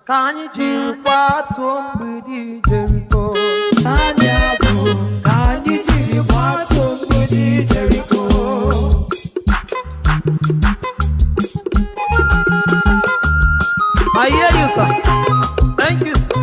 Can you do what somebody Jericho? Can you do what somebody Jericho? I hear you, sir. Thank you.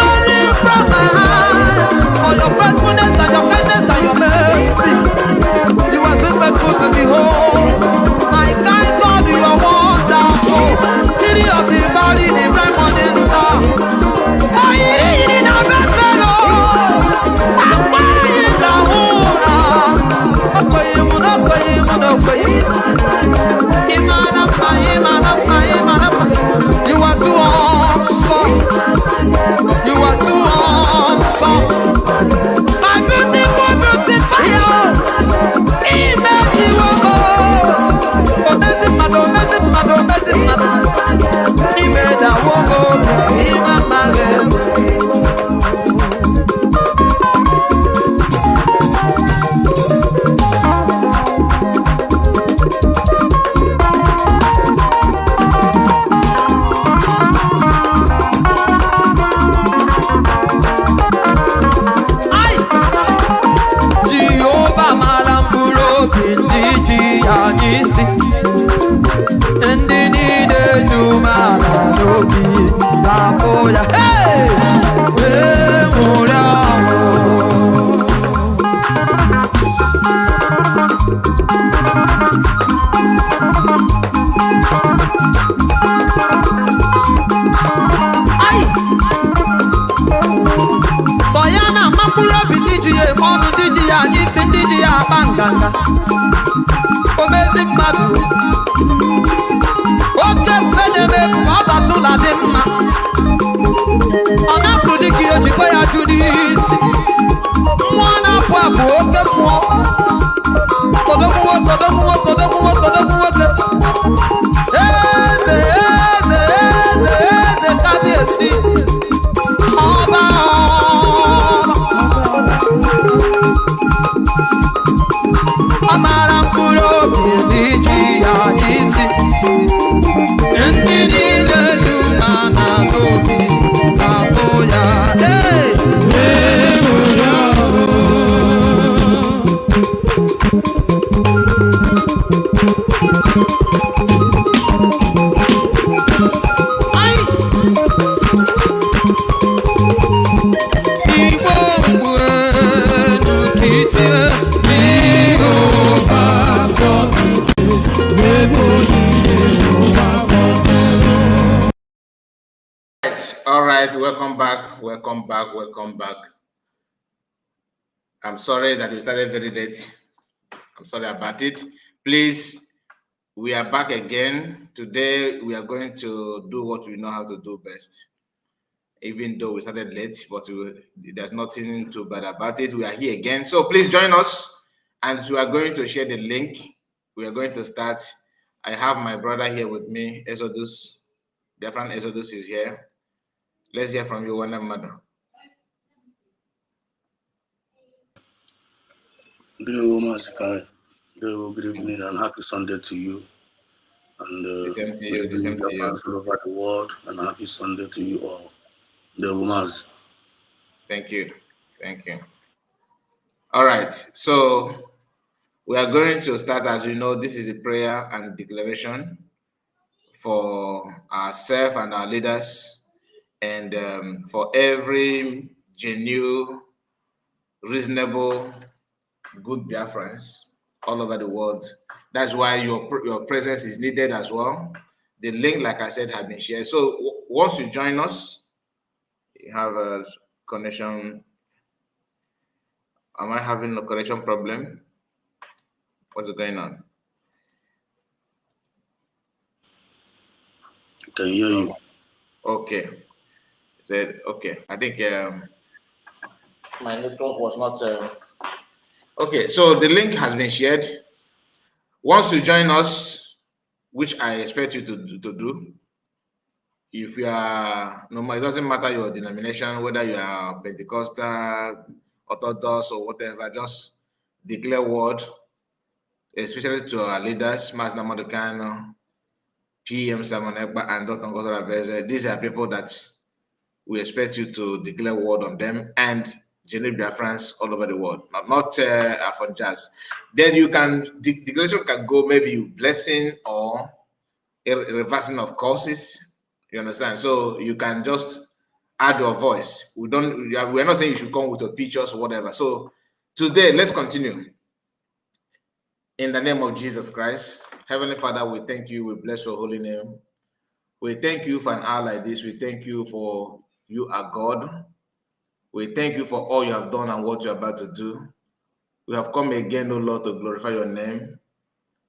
glory from my heart for your faithfulness and your kindness and your mercy. You are so faithful to behold. My kind God, you are wonderful. Lily of the valley, the bright morning star. I in a bed fellow. I'm buying the hula. You are too awesome. You are too awesome. My beautiful, beautiful. Omezi mmadụ oke mbeneme ọbatụla dị mma ọ na-apụ dịka ojikwa ya jụ n'isi mmụọ na-apụ apụ oke mmụọ kodogwu nwoke eze ka na-esi ọba amara mkpụrụ obi dị ji ya isi ndị niile dị mma na obi na-afụ ya All right, welcome back. I'm sorry that we started very late. I'm sorry about it. Please, we are back again. Today, we are going to do what we know how to do best. Even though we started late, but there's nothing too bad about it. We are here again. So please join us, and we are going to share the link. We are going to start. I have my brother here with me, Exodus. Dear friend Exodus is here. Let's hear from you, one mother. Good evening and happy Sunday to you. And the same to you. The same to you. All over the world, and happy Sunday to you all. The Umaz. Thank you. All right. So we are going to start. As you know, this is a prayer and declaration for ourselves and our leaders. And for every genuine, reasonable, good Biafrans all over the world. That's why your presence is needed as well. The link, like I said, has been shared. So once you join us, you have a connection. Am I having a connection problem? What's going on? I can hear you. Okay. Okay, I think my network was not okay. So the link has been shared. Once you join us, which I expect you to do, if you are it doesn't matter your denomination, whether you are Pentecostal, Orthodox, or whatever, just declare word, especially to our leaders, Master Madukano, PM Simon Ekpa, and Dr. Orabueze. These are people that we expect you to declare word on them and genuine Biafrans all over the world, not Afonjas. Then you can, declaration can go maybe you blessing or a reversing of causes. You understand? So you can just add your voice. We're not saying you should come with your pictures or whatever. So today, let's continue. In the name of Jesus Christ, Heavenly Father, we thank you. We bless your holy name. We thank you for an hour like this. We thank you for you are God. We thank you for all you have done and what you're about to do. We have come again, O Lord, to glorify your name.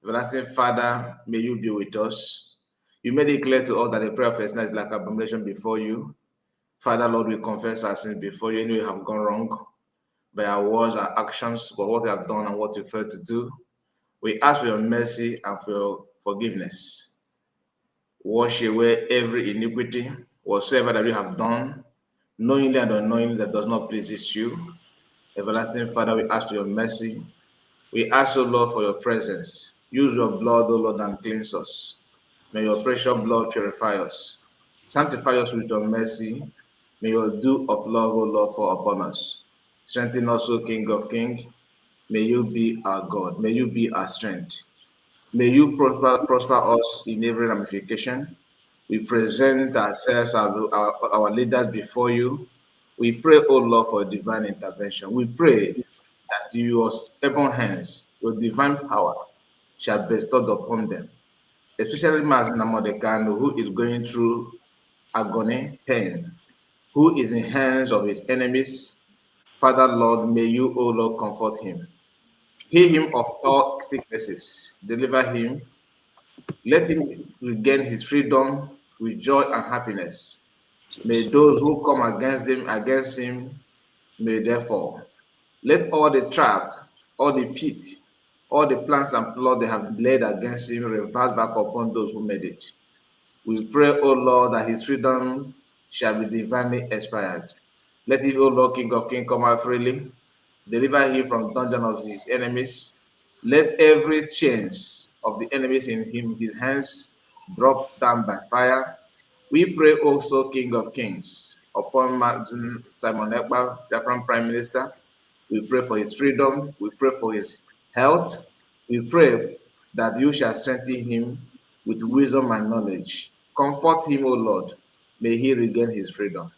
Everlasting Father, may you be with us. You made it clear to us that the prayer of listener is like abomination before you. Father, Lord, we confess our sins before you, and we have gone wrong by our words, our actions, for what we have done and what we failed to do. We ask for your mercy and for your forgiveness. Wash away every iniquity, whatsoever that we have done, knowingly and unknowingly, that does not please you. Everlasting Father, we ask for your mercy. We ask, O Lord, for your presence. Use your blood, O Lord, and cleanse us. May your precious blood purify us. Sanctify us with your mercy. May your dew of love, O Lord, fall upon us. Strengthen us, O King of Kings. May you be our God. May you be our strength. May you prosper us in every ramification. We present ourselves, our leaders before you. We pray, O Lord, for divine intervention. We pray that your able hands, your divine power, shall be bestowed upon them, especially Mazina Modekano, who is going through agony, pain, who is in hands of his enemies. Father, Lord, may you, O Lord, comfort him. Heal him of all sicknesses. Deliver him. Let him regain his freedom with joy and happiness. May those who come against him, may they fall. Let all the trap, all the pit, all the plans and plots they have laid against him reverse back upon those who made it. We pray, O Lord, that his freedom shall be divinely expired. Let him, O Lord, King of Kings, come out freely. Deliver him from the dungeon of his enemies. Let every chains of the enemies in his hands drop down by fire. We pray also, King of Kings, upon Simon Ekpa, Biafran Prime Minister. We pray for his freedom. We pray for his health. We pray that you shall strengthen him with wisdom and knowledge. Comfort him, O Lord. May he regain his freedom.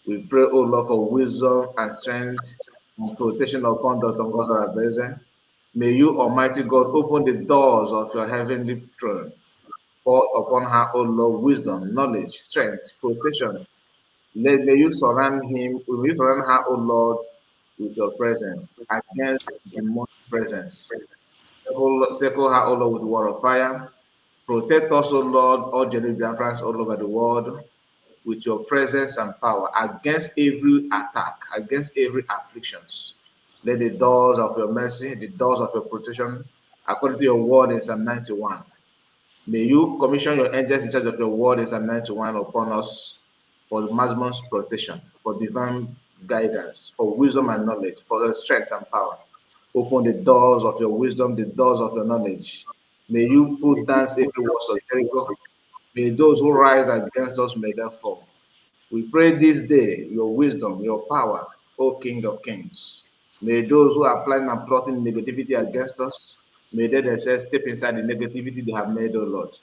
We pray, O Lord, for wisdom and strength and protection upon Dr. Ngozi Orabueze. May you, Almighty God, open the doors of your heavenly throne. Pour upon her, O Lord, wisdom, knowledge, strength, protection. May you surround her, O Lord, with your presence against demonic presence. Circle her, O Lord, with the wall of fire. Protect us, O Lord, all genuine Biafrans all over the world, with your presence and power against every attack, against every afflictions. Let the doors of your mercy, the doors of your protection, according to your word in Psalm 91. May you commission your angels in charge of your word in Psalm 91 upon us for the maximum protection, for divine guidance, for wisdom and knowledge, for your strength and power. Open the doors of your wisdom, the doors of your knowledge. May you put down every words of Jericho. May those who rise against us, may they fall. We pray this day your wisdom, your power, O King of Kings. May those who are planning and plotting negativity against us, may they themselves step inside the negativity they have made, O Lord.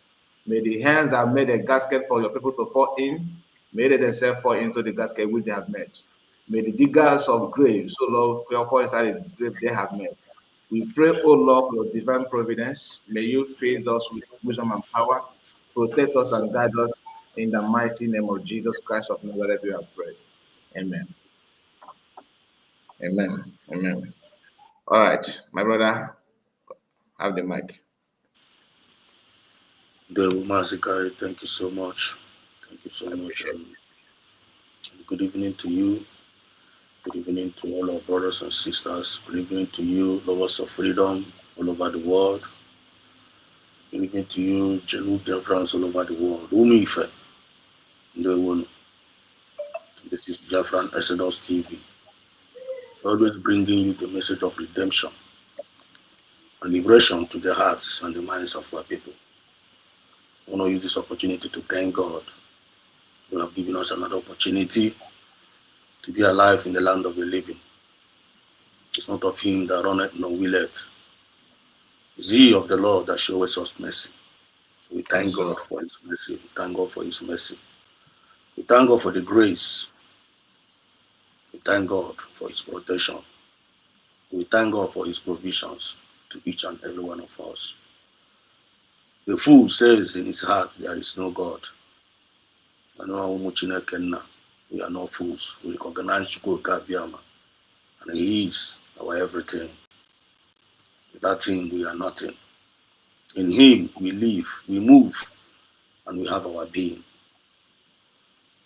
May the hands that have made a gasket for your people to fall in, may they themselves fall into the gasket which they have made. May the diggers of graves, O Lord, fall inside the grave they have made. We pray, O Lord, for your divine providence. May you feed us with wisdom and power, protect us and guide us in the mighty name of Jesus Christ of Nazareth. We have prayed. Amen. Amen. Amen. All right, my brother, have the mic. Devil Mazikai, thank you so much. Thank you so much. Good evening to you. Good evening to all our brothers and sisters. Good evening to you, lovers of freedom all over the world. Good evening to you, genuine Biafrans all over the world. Umife. This is Biafran Exodus TV. Always bringing you the message of redemption and liberation to the hearts and the minds of our people. I want to use this opportunity to thank God who have given us another opportunity to be alive in the land of the living. It's not of him that runneth nor willeth. It's he of the Lord that showeth us mercy. So we thank God for his mercy. We thank God for his mercy. We thank God for the grace thank God for his protection. We thank God for his provisions to each and every one of us. The fool says in his heart, there is no God. We are not fools. We recognize Chukwuka, and he is our everything. Without him, we are nothing. In him, we live, we move, and we have our being.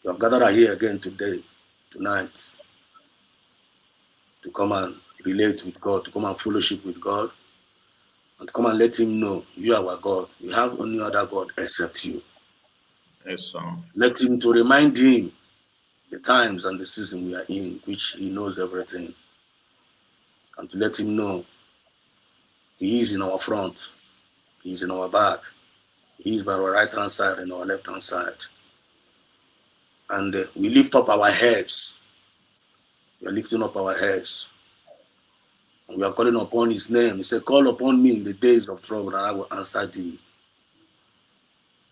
We have gathered here again tonight, to come and relate with God, to come and fellowship with God, and to come and let him know you are our God. We have only other God except you. Yes, sir. Let him to remind him the times and the season we are in, which he knows everything. And to let him know he is in our front, he is in our back, he is by our right hand side and our left hand side. And we lift up our heads. We are lifting up our heads. And we are calling upon his name. He said, call upon me in the days of trouble, and I will answer thee.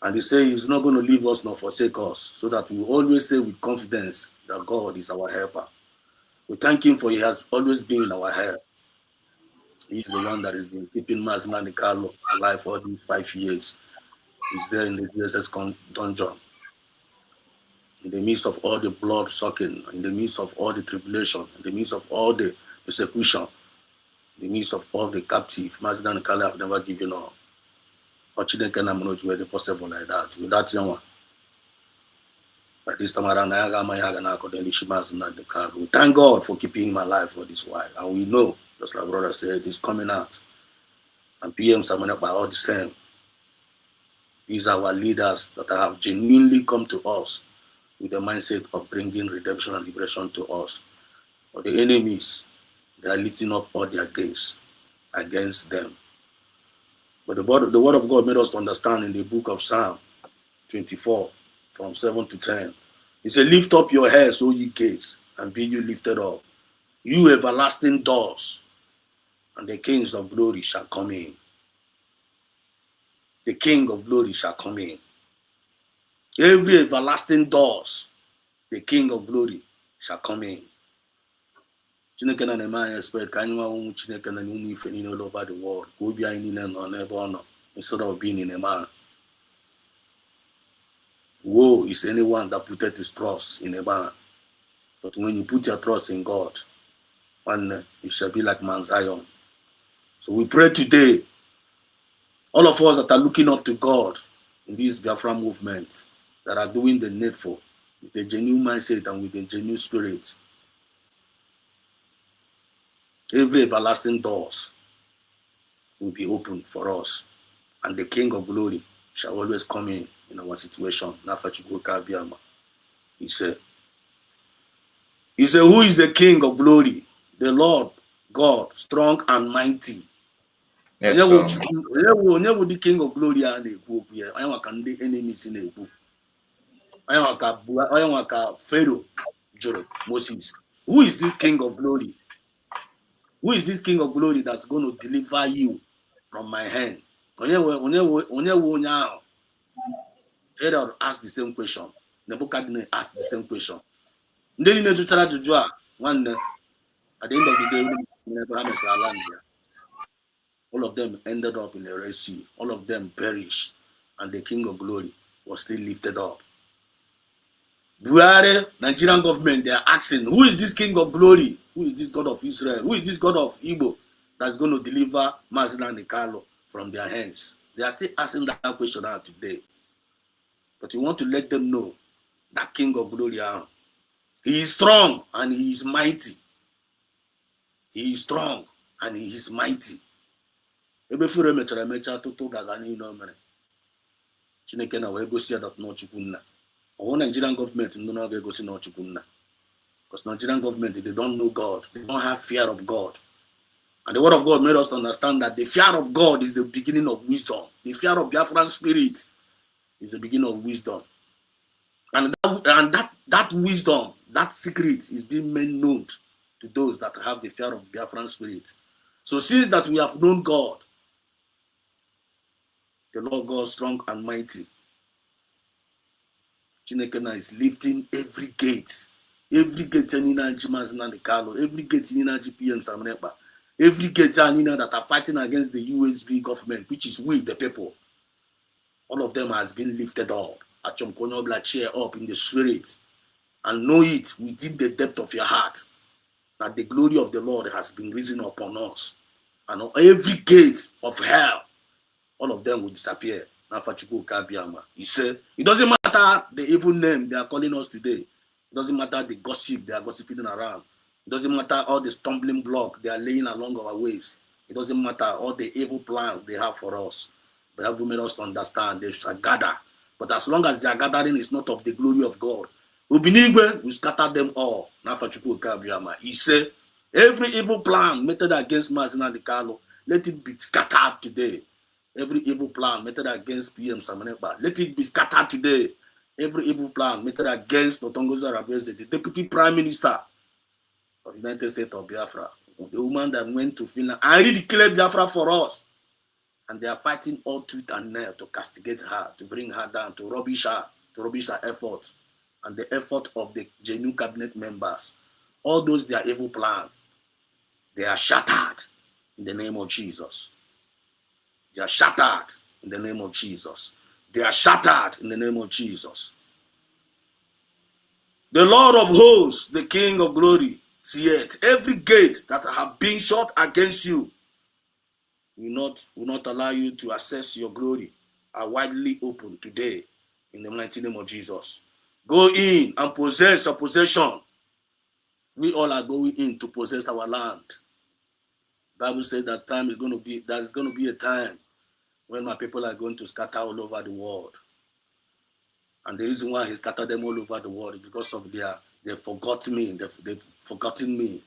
And he said he's not going to leave us nor forsake us, so that we always say with confidence that God is our helper. We thank him for he has always been our help. He's the one that has been keeping Mazman Carlo alive for these 5 years. He's there in the DSS dungeon. In the midst of all the blood sucking, in the midst of all the tribulation, in the midst of all the persecution, in the midst of all the captive, Mazman Carlo have never given up. Or Chineke na not where possible like that. Without young, but this time around, we thank God for keeping him alive for this while. And we know, just like brother said, he's coming out. And PM Samuel by all the same. These are our leaders that have genuinely come to us with the mindset of bringing redemption and liberation to us. But the enemies, they are lifting up all their gaze against them. But the word of God made us to understand in the book of Psalm 24, from 7 to 10. He said, lift up your heads, O ye gates, and be you lifted up, you everlasting doors, and the kings of glory shall come in. The King of glory shall come in. Every everlasting doors, the King of glory shall come in. Chineke na na-eme expect ka anyị nwa ụmụ Chineke na ụmụ ife niile all over the world, ka obi anyị niile nọ n'ebe ọ nọ, instead of being in a man. Woe is anyone that putteth his trust in a man. But when you put your trust in God, one you shall be like Mount Zion. So we pray today, all of us that are looking up to God in this Biafra movement, that are doing the needful with a genuine mindset and with a genuine spirit, every everlasting doors will be open for us, and the King of glory shall always come in our situation. He said, who is the King of glory? The Lord God, strong and mighty. Yes, Onye sir. bụ the King of glory a na-ekwu okwu ya? Onye maka ndị enemies na-ekwu. Onye maka Pharaoh jụrụ Moses. Who is this King of glory? Who is this King of glory that's going to deliver you from my hand? Onye ahụ? Herod asked the same question. Nebuchadnezzar asked the same question. Ndị niile jụtara ajụjụ a, nwanne, at the end of the day, Abraham is land here. All of them ended up in the Red Sea. All of them perished. And the King of glory was still lifted up. Buhari, Nigerian government, they are asking, who is this King of glory? Who is this God of Israel? Who is this God of Igbo that's going to deliver Mazina and Nikalo from their hands? They are still asking that question out today. But you want to let them know that King of glory, he is strong and he is mighty. He is strong and he is mighty. Ebefure mechara tụtụ gaga niile o mere. Chineke na wee gosi ya dat n'Ọchukwu nna. Our Nigerian government no longer goes in Ọchukwu nna. Because Nigerian government, they don't know God. They don't have fear of God. And the word of God made us understand that the fear of God is the beginning of wisdom. The fear of Biafran spirit is the beginning of wisdom. And that wisdom, that secret is being made known to those that have the fear of Biafran spirit. So since that we have known God, the Lord God strong and mighty, Chineke is lifting every gate, Every gate in Mazina the Carlo, every gate in GPM Samnepa, every gate that are fighting against the USB government, which is we, the people. All of them has been lifted up. Achomkonobla cheer up in the spirit. And know it within the depth of your heart that the glory of the Lord has been risen upon us. And every gate of hell, all of them will disappear. He said, it doesn't matter the evil name they are calling us today. It doesn't matter the gossip they are gossiping around. It doesn't matter all the stumbling block they are laying along our ways. It doesn't matter all the evil plans they have for us. But have made us to understand they shall gather. But as long as their gathering is not of the glory of God, Ubinigwe will scatter them all. He said, every evil plan made against Mazina the Carlo, let it be scattered today. Every evil plan made against PM Samanepa, let it be scattered today. Every evil plan made against Ngozi Orabueze, the Deputy Prime Minister of the United States of Biafra, the woman that went to Finland and declared Biafra for us. And they are fighting all tooth and nail to castigate her, to bring her down, to rubbish her efforts and the effort of the genuine cabinet members. All those their evil plans, they are shattered in the name of Jesus. They are shattered in the name of Jesus. They are shattered in the name of Jesus. The Lord of hosts, the King of glory, seeth every gate that have been shut against you will not allow you to access your glory are widely open today in the mighty name of Jesus. Go in and possess your possession. We all are going in to possess our land. The Bible said that there's going to be a time when my people are going to scatter all over the world. And the reason why he scattered them all over the world is because of they forgot me. They've forgotten me.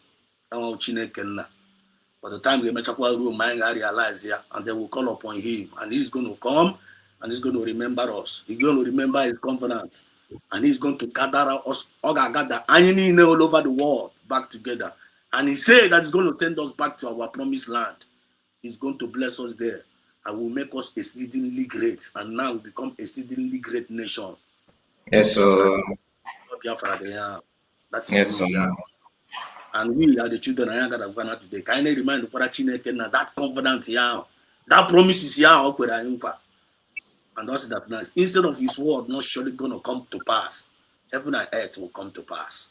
By the time we make up room, I realize here, and they will call upon him, and he's going to come, and he's going to remember us. He's going to remember his covenant, and he's going to gather us, all over the world back together. And he said that he's going to send us back to our promised land. He's going to bless us there, and will make us exceedingly great. And now we become exceedingly great nation. Yes, sir. That is Yes, who we are. And we are the children of Ghana today. Can I remind the Chineke that covenant here, that promise is here, and also that nice. Instead of his word not surely going to come to pass, heaven and earth will come to pass.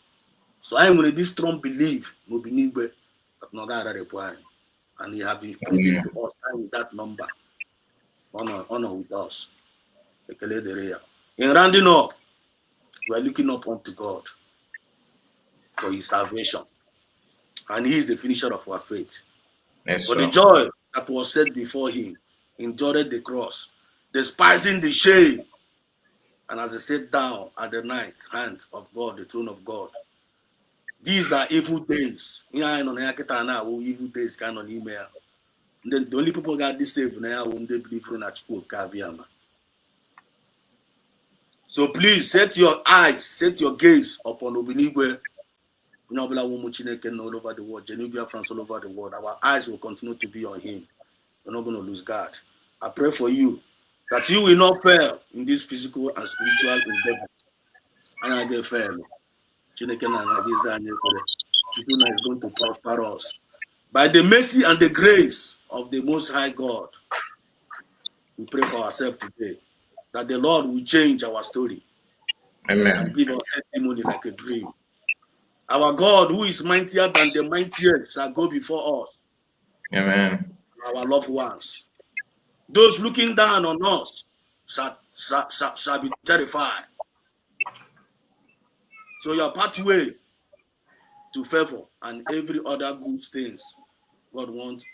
So I am with this strong belief, no be nigbe, but no God reply, and he have been proven to us with that number, honor with us. In rounding up, we are looking up unto God for his salvation. And he is the finisher of our faith. Yes, For the joy that was set before him, endured the cross, despising the shame, and as he sat down at the right hand of God, the throne of God. These are evil days. Evil days kind of email. Then the only people got this saved now when they believe in Kabiama. So please set your eyes, set your gaze upon Obinigwe. All over the world, Genubia France all over the world. Our eyes will continue to be on him. We're not going to lose God. I pray for you that you will not fail in this physical and spiritual endeavor. And I get fail. Chukuna is going to prosper us. By the mercy and the grace of the Most High God, we pray for ourselves today that the Lord will change our story. Amen. And give us testimony like a dream. Our God, who is mightier than the mightiest, shall go before us. Amen. Our loved ones. Those looking down on us shall be terrified. So your pathway to favor and every other good things God wants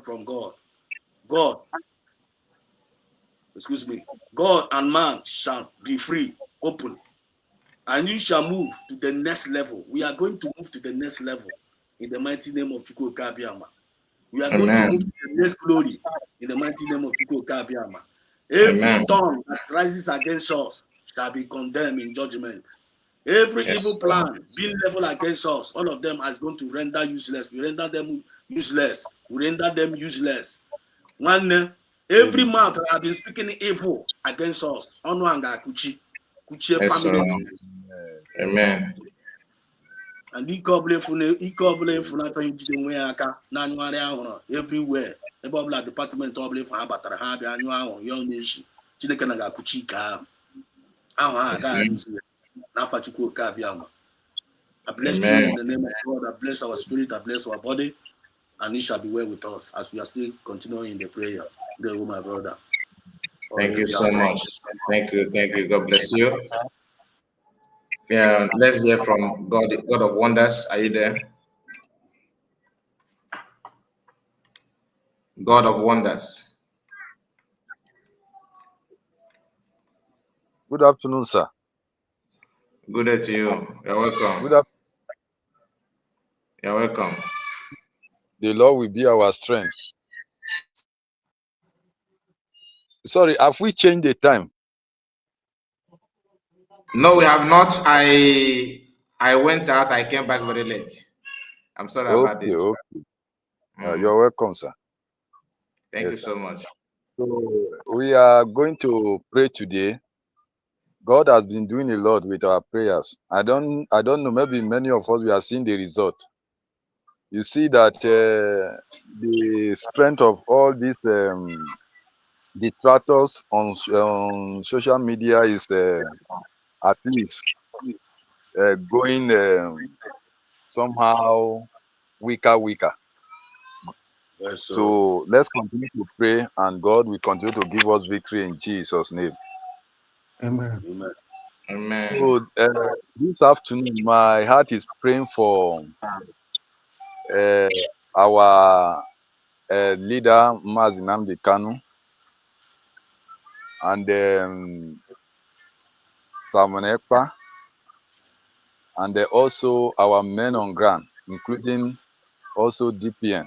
from God. God and man shall be free, open. And you shall move to the next level. We are going to move to the next level in the mighty name of Chukwu Kabiama. We are going to move to the next glory in the mighty name of Chukwu Kabiama. Every tongue that rises against us shall be condemned in judgment. Every evil plan being leveled against us, all of them are going to render useless. We render them useless. Every mouth that has been speaking evil against us, Onwanga Kuchi Amen. And ike ọbụla efu na-achọ ijide nwe ya aka na anyụgharị ahụrụ everywhere ebe ọbụla depatmentị ọbụla efu ha batara ha bịa anyụ ahụ ya na-eji Chineke na ga-akụchi ike ahụ ha agaghị anyụzi ya n'afa Chukwu oke abịa ma. I bless you in the name of God. I bless our spirit. I bless our body. And it shall be well with us as we are still continuing in the prayer. Pray with my brother. Thank you so much. Thank you. God bless you. Yeah, let's hear from God of wonders. Are you there? God of wonders. Good afternoon, sir. Good day to you. You're welcome. You're welcome. The Lord will be our strength. Sorry, have we changed the time? No, we have not. I went out. I came back very late. I'm sorry about it. Okay. You're welcome, sir. Thank you so much. So we are going to pray today. God has been doing a lot with our prayers. I don't know. Maybe many of us we are seeing the result. You see that the strength of all these detractors on social media is at least going somehow weaker. Yes, so let's continue to pray, and God will continue to give us victory in Jesus' name. Amen. So this afternoon, my heart is praying for our leader, Mazi Nnamdi Kanu, and Simon Ekpa, and also our men on ground, including also DPN.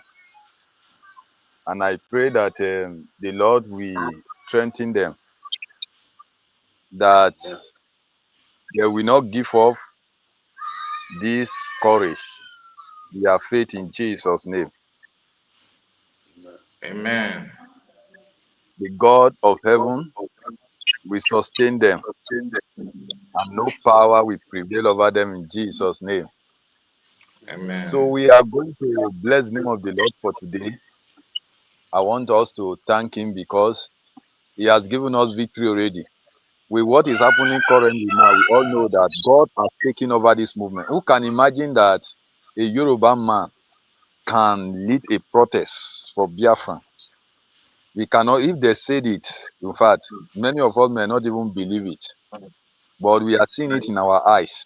And I pray that the Lord will strengthen them, that they will not give up this courage, their faith in Jesus' name. Amen. The God of heaven will sustain them, and no power will prevail over them in Jesus' name. Amen. So we are going to bless the name of the Lord for today. I want us to thank him because he has given us victory already. With what is happening currently now, we all know that God has taken over this movement. Who can imagine that a Yoruba man can lead a protest for Biafra? We cannot, if they said it, in fact, many of us may not even believe it, but we are seeing it in our eyes.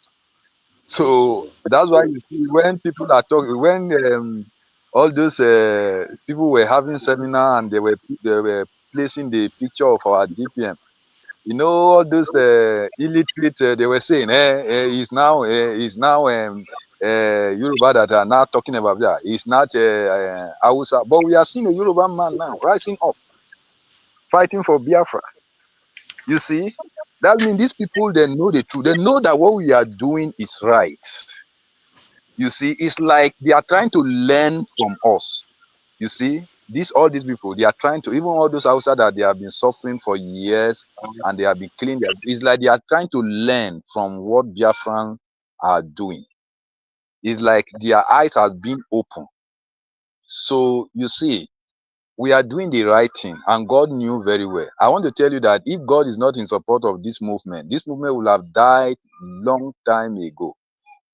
So that's why you see when people are talking, when all those people were having seminar and they were placing the picture of our DPM, you know, all those illiterate, they were saying, he's now Yoruba that are now talking about that. He's not Hausa, but we are seeing a Yoruba man now rising up, fighting for Biafra. You see, that means these people, they know the truth. They know that what we are doing is right. You see, it's like they are trying to learn from us. You see, all these people, they are trying to, even all those outside that they have been suffering for years and they have been killing them. It's like they are trying to learn from what Biafrans are doing. It's like their eyes have been open. So you see, we are doing the right thing, and God knew very well. I want to tell you that if God is not in support of this movement will have died long time ago.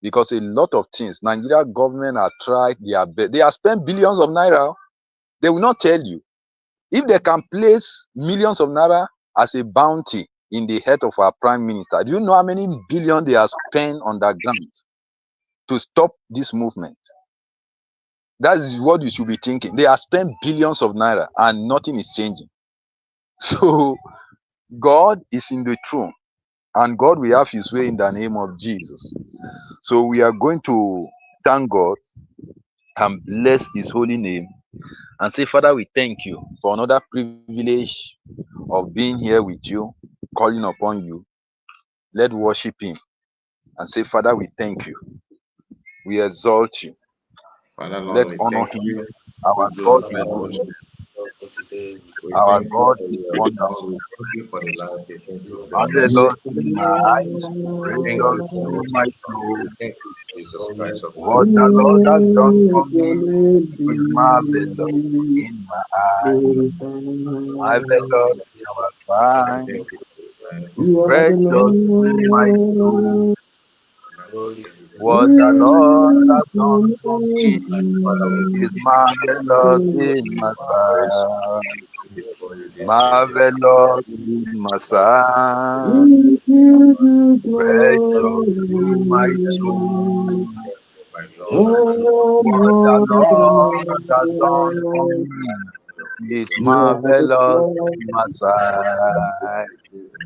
Because a lot of things, Nigeria government have tried their best. They have spent billions of naira. They will not tell you. If they can place millions of naira as a bounty in the head of our prime minister, do you know how many billion they have spent on the ground to stop this movement? That is what you should be thinking. They have spent billions of naira and nothing is changing. So God is in the throne, and God will have his way in the name of Jesus. So we are going to thank God and bless his holy name and say, Father, we thank you for another privilege of being here with you, calling upon you. Let's worship him and say, Father, we thank you. We exalt you. Father, Lord, Let's we honor thank him. you. Our We God glorify is your good. name. For today, We Our thank you God for is your wonderful. we thank you for the life. We thank you for the Marvelous mercy. in my eyes, Thank you precious for in everything. my soul. Thank you, Jesus Christ of Nazareth. What the Lord has done for me is marvelous in my eyes. Marvelous in our sight. Thank you. You are the Precious to my soul. Lord. Holy is the What the Lord has done for me is marvelous in my sight. Marvelous in my sight. We give you Precious to my glory. soul. What the Lord has done for Oh, me is you are the marvelous Lord. in my sight.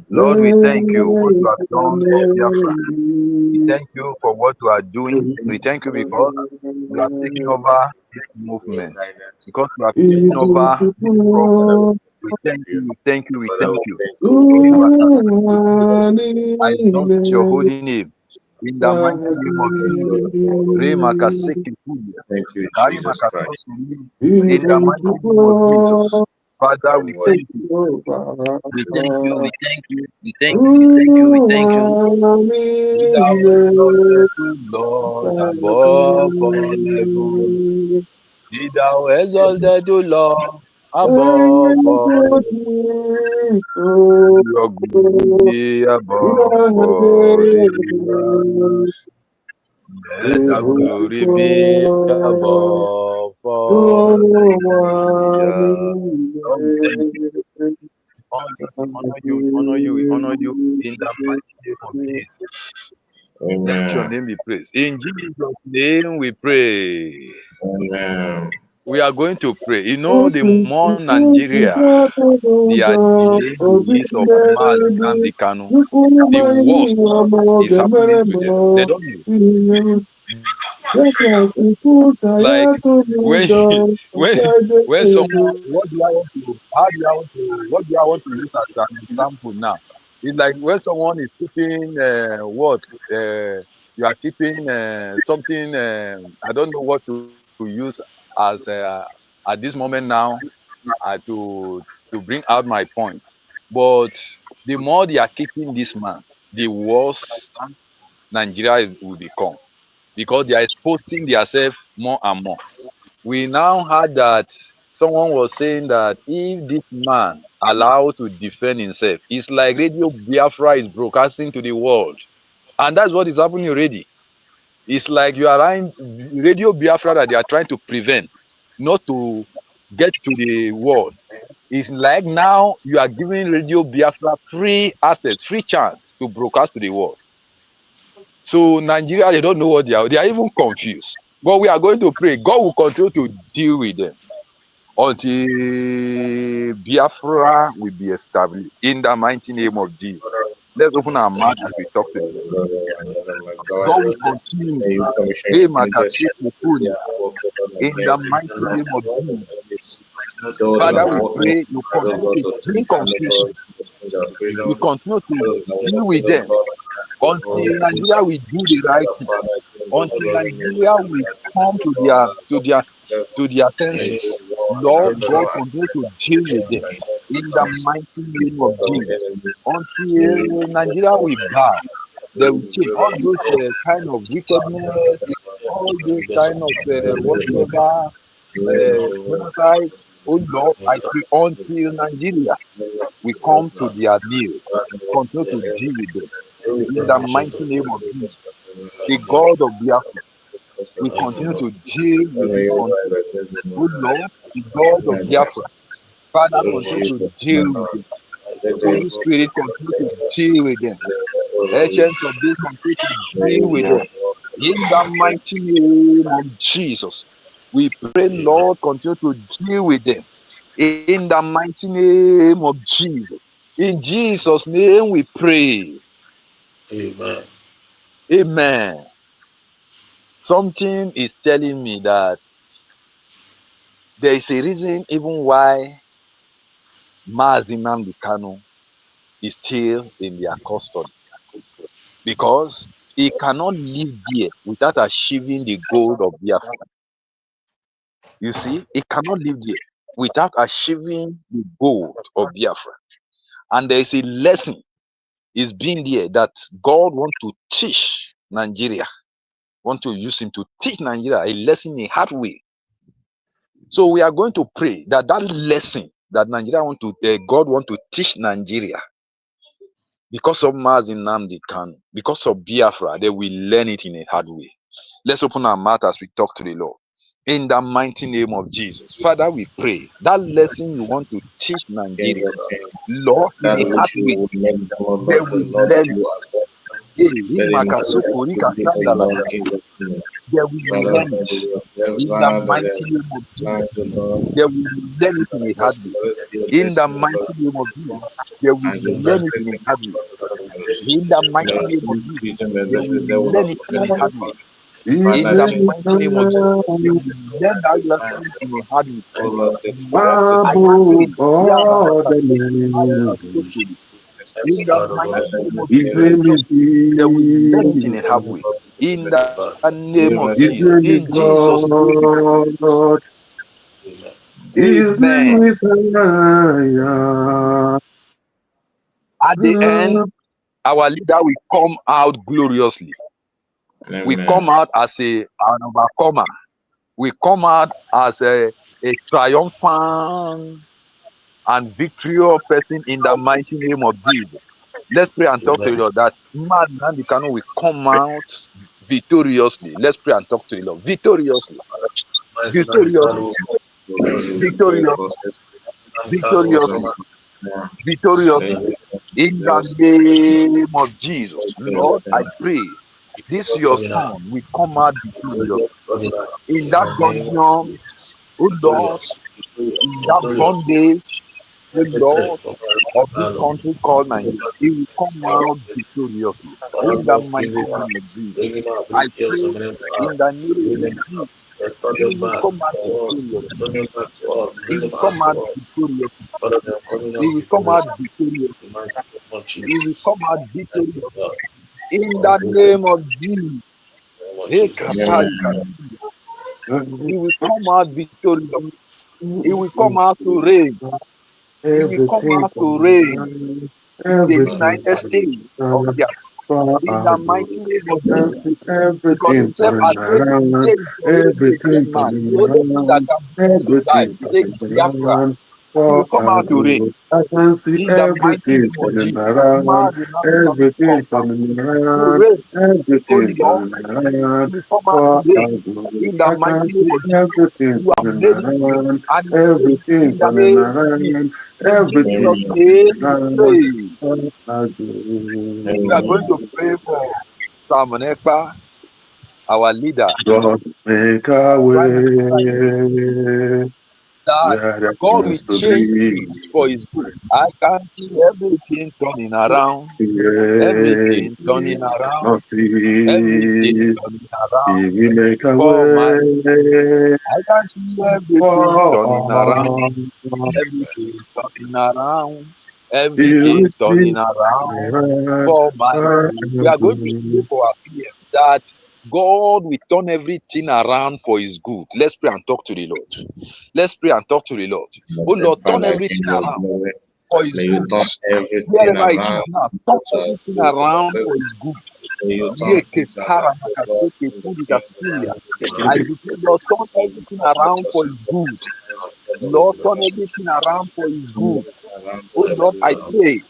Lord, we thank you what you have done for Biafra. We Praise thank you for what you are doing. We thank you because you are taking over this movement, because you are taking over this program. We thank you, we thank you, we thank you. I exalt your holy name in the mighty name of Jesus. Remakaseki-puya, Thank you, Jesus Christ. Karimakasosumi, in the mighty name of Jesus. Father, we thank you. We thank you, we thank you, we thank you, we thank you, we thank you. Be thou exalted, O Lord, above all heaven. Be thou exalted, O Lord, above all heaven. Your glory above all the earth. Let the glory be above all the earth. Lord, we thank you. Honor you, we honor you, we honor you in the mighty name of Jesus. Let your Amen. name be praised. In Jesus' name we pray. Amen. We are going to pray. You know, the more Nigeria, they are delaying the release of Maz Nnamdi Kanu, the worst is happening to them. They don't know. Like when when when someone, what do I want to, how do I want to, what do I want to use as an example now? It's like when someone is keeping you are keeping something, I don't know what to use as at this moment now, to bring out my point. But the more they are keeping this man, the worse will become, because they are exposing themselves more and more. We now heard that someone was saying that if this man allowed to defend himself, it's like Radio Biafra is broadcasting to the world. And that's what is happening already. It's like you are Radio Biafra that they are trying to prevent, not to get to the world. It's like now you are giving Radio Biafra free access, free chance to broadcast to the world. So Nigeria, they don't know what they are. They are even confused. But we are going to pray. God will continue to deal with them until Biafra will be established in the mighty name of Jesus. Let's open our mouth as we talk to the Lord. My God, God will continue may you commission Hey, angels Makasiki-Puni, to work over my in the head mighty and name of Jesus. those that Father, are we working pray you as a continue God to to bring stand for confusion. their You freedom, continue to those that are deal working, with oh them God, until oh Nigeria will do the right Father, thing, Father, King of until glory, may you Nigeria will come to their may senses. you war Lord against God, our continue to deal with them in the accounts, mighty name of work of the Jesus. enemy. May you Until Nigeria will bow, they will change all those kind of wickedness, all those kind of whatsoever genocide. Oh Lord, I pray until Nigeria we come to their knees, continue to deal with them in the mighty name of Jesus. The God of Biafra, we continue to deal with this country. Oh Lord, the God of Biafra, Father, continue to deal with them. Holy Spirit, continue to deal with them. Agents of this continue to deal with them. In the mighty name of Jesus, we pray, Lord, continue to deal with them. In the mighty name of Jesus. In Jesus' name we pray. Amen. Amen. Something is telling me that there is a reason even why Mazi Nnamdi Kanu is still in their custody. Because he cannot live there without achieving the goal of Biafra. You see, he cannot live there without achieving the goal of Biafra. And there is a lesson is being there that God wants to teach Nigeria. want to use him to teach Nigeria a lesson in a hard way. So we are going to pray that that lesson that Nigeria God want to teach Nigeria, because of Mazi Nnamdi Kanu, because of Biafra, they will learn it in a hard way. Let's open our mouth as we talk to the Lord. In the mighty name of Jesus. Father, we pray that lesson you want to teach King Nigeria, of Kings, Lord, in that a hard which you way, would make them, O they Lord, will to Lord, learn you it. are God. Let it manifest to Rimakasopurika thee, O Lord, sandalaba. King of Kings. They will Father, learn it. Father, you have In the vowed that mighty name of Jesus. thanks, O Lord, They will learn it in a let hard way. us be a In the blessing, O mighty Lord, name of Jesus. They will and your learn it blessing in a in hard way. the marriages. In the mighty Lord, name of Jesus. teach them a They blessing will that will learn not it in forget a your hard way. God. In Father, the teach mighty name of Jesus. They will learn that us, lesson in a hard way. O Lord, Lord, I pray. In the mighty name of Jesus, they will learn it in a hard way. In the name of Jesus. In Jesus' name we pray. Amen. At the end, our leader will come out gloriously. We come Amen. out as an overcomer. We come out as a triumphant and victorious person in the mighty name of Jesus. Let's pray and talk to the Lord that man and the canon will come out victoriously. Let's pray and talk to the Lord victoriously, victoriously, So Lord, we pray victoriously, for victoriously, victoriously. In the name of Jesus, Lord, I pray this your son will come out victoriously. In that dungeon, oh Lord, in that bondage, oh Lord, of this country called Nigeria, he will come out victoriously. In the mighty name of Jesus, I pray in the name of Jesus, he will come out victoriously. He will come out victoriously. He will come out victoriously. He will come out victoriously. In the name of Jesus, Amen. he will come out victorious. He will come out to reign. He will come out to reign in the United States of the earth. In the mighty name of Jesus. Because he said, as though the day is raising a dead man, the only thing that can bring him to life, he said, is Biafra. He will come out to reign. In the mighty name of Jesus. Man, the man can come out to reign. Oh Lord, he will come out to reign. In the mighty name of Jesus. You have made him great. And he said, in the name of Jesus. In Jesus' name we pray. We are going to pray for Simon Ekpa, our leader, Make a Prime Minister, way that where there God will seems to change be things for his good. I can see everything turning around, see, everything turning around, not everything see. turning He around will make a for my way I can see everything for turning around, all. everything turning around, He will everything turning see around the for my good. We are going to pray for our PM that God will turn everything around for his good. Let's pray and talk to the Lord. Let's pray and talk to the Lord. Oh Blessed Lord, turn Father, everything King of around glory, for his may you good. turn everything Wherever it is around now, turn towards our everything good, O around Lord. for his good. May you turn Yeke things around, para O Lord, makaseke in the puri King of kasuya. I glory. declare, Lord, turn everything around for his good. Lord, turn everything around for his good. Around Oh for Lord, us, I O pray.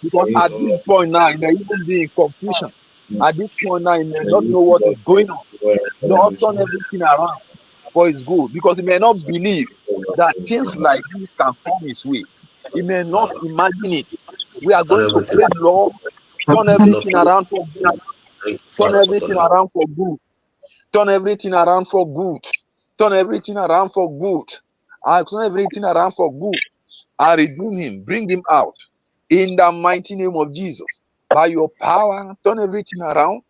Because Lord. at this point now, he may even be in confusion. At this point now, he may May not you know what is Lord, going on. Lord, everything turn everything around for his good. Because he may not believe that things like this can come his way. He may not imagine it. We are and going to everything. pray, Lord, turn everything around for good. Thank you, Turn Father, for everything turning. around for good. Turn everything around for good. Turn everything around for good. And turn everything around for good. And redeem him. Bring him out. In the mighty name of Jesus. By your power, turn everything around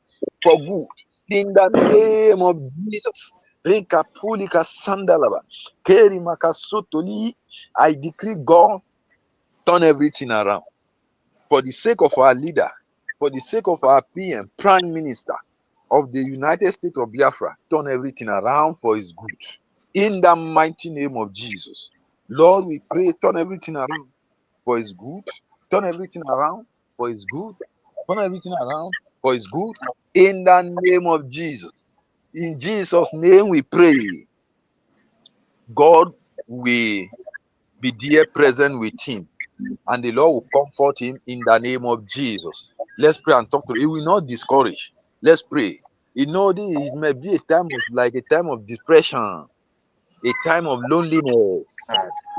for good. In the name of Jesus. Rekapulika sandalaba. Keri makasotoli. I decree, God, turn everything around. For the sake of our leader, for the sake of our PM, Prime Minister of the United States of Biafra, turn everything around for his good. In the mighty name of Jesus. Lord, we pray, turn everything around for his good. Turn everything around for his good. Turn everything around for his good. In the name of Jesus. In Jesus' name we pray. God will be there present with him, and the Lord will comfort him in the name of Jesus. Let's pray and talk to him. He will not discourage. Let's pray. You know, this it may be a time of like a time of depression, a time of loneliness.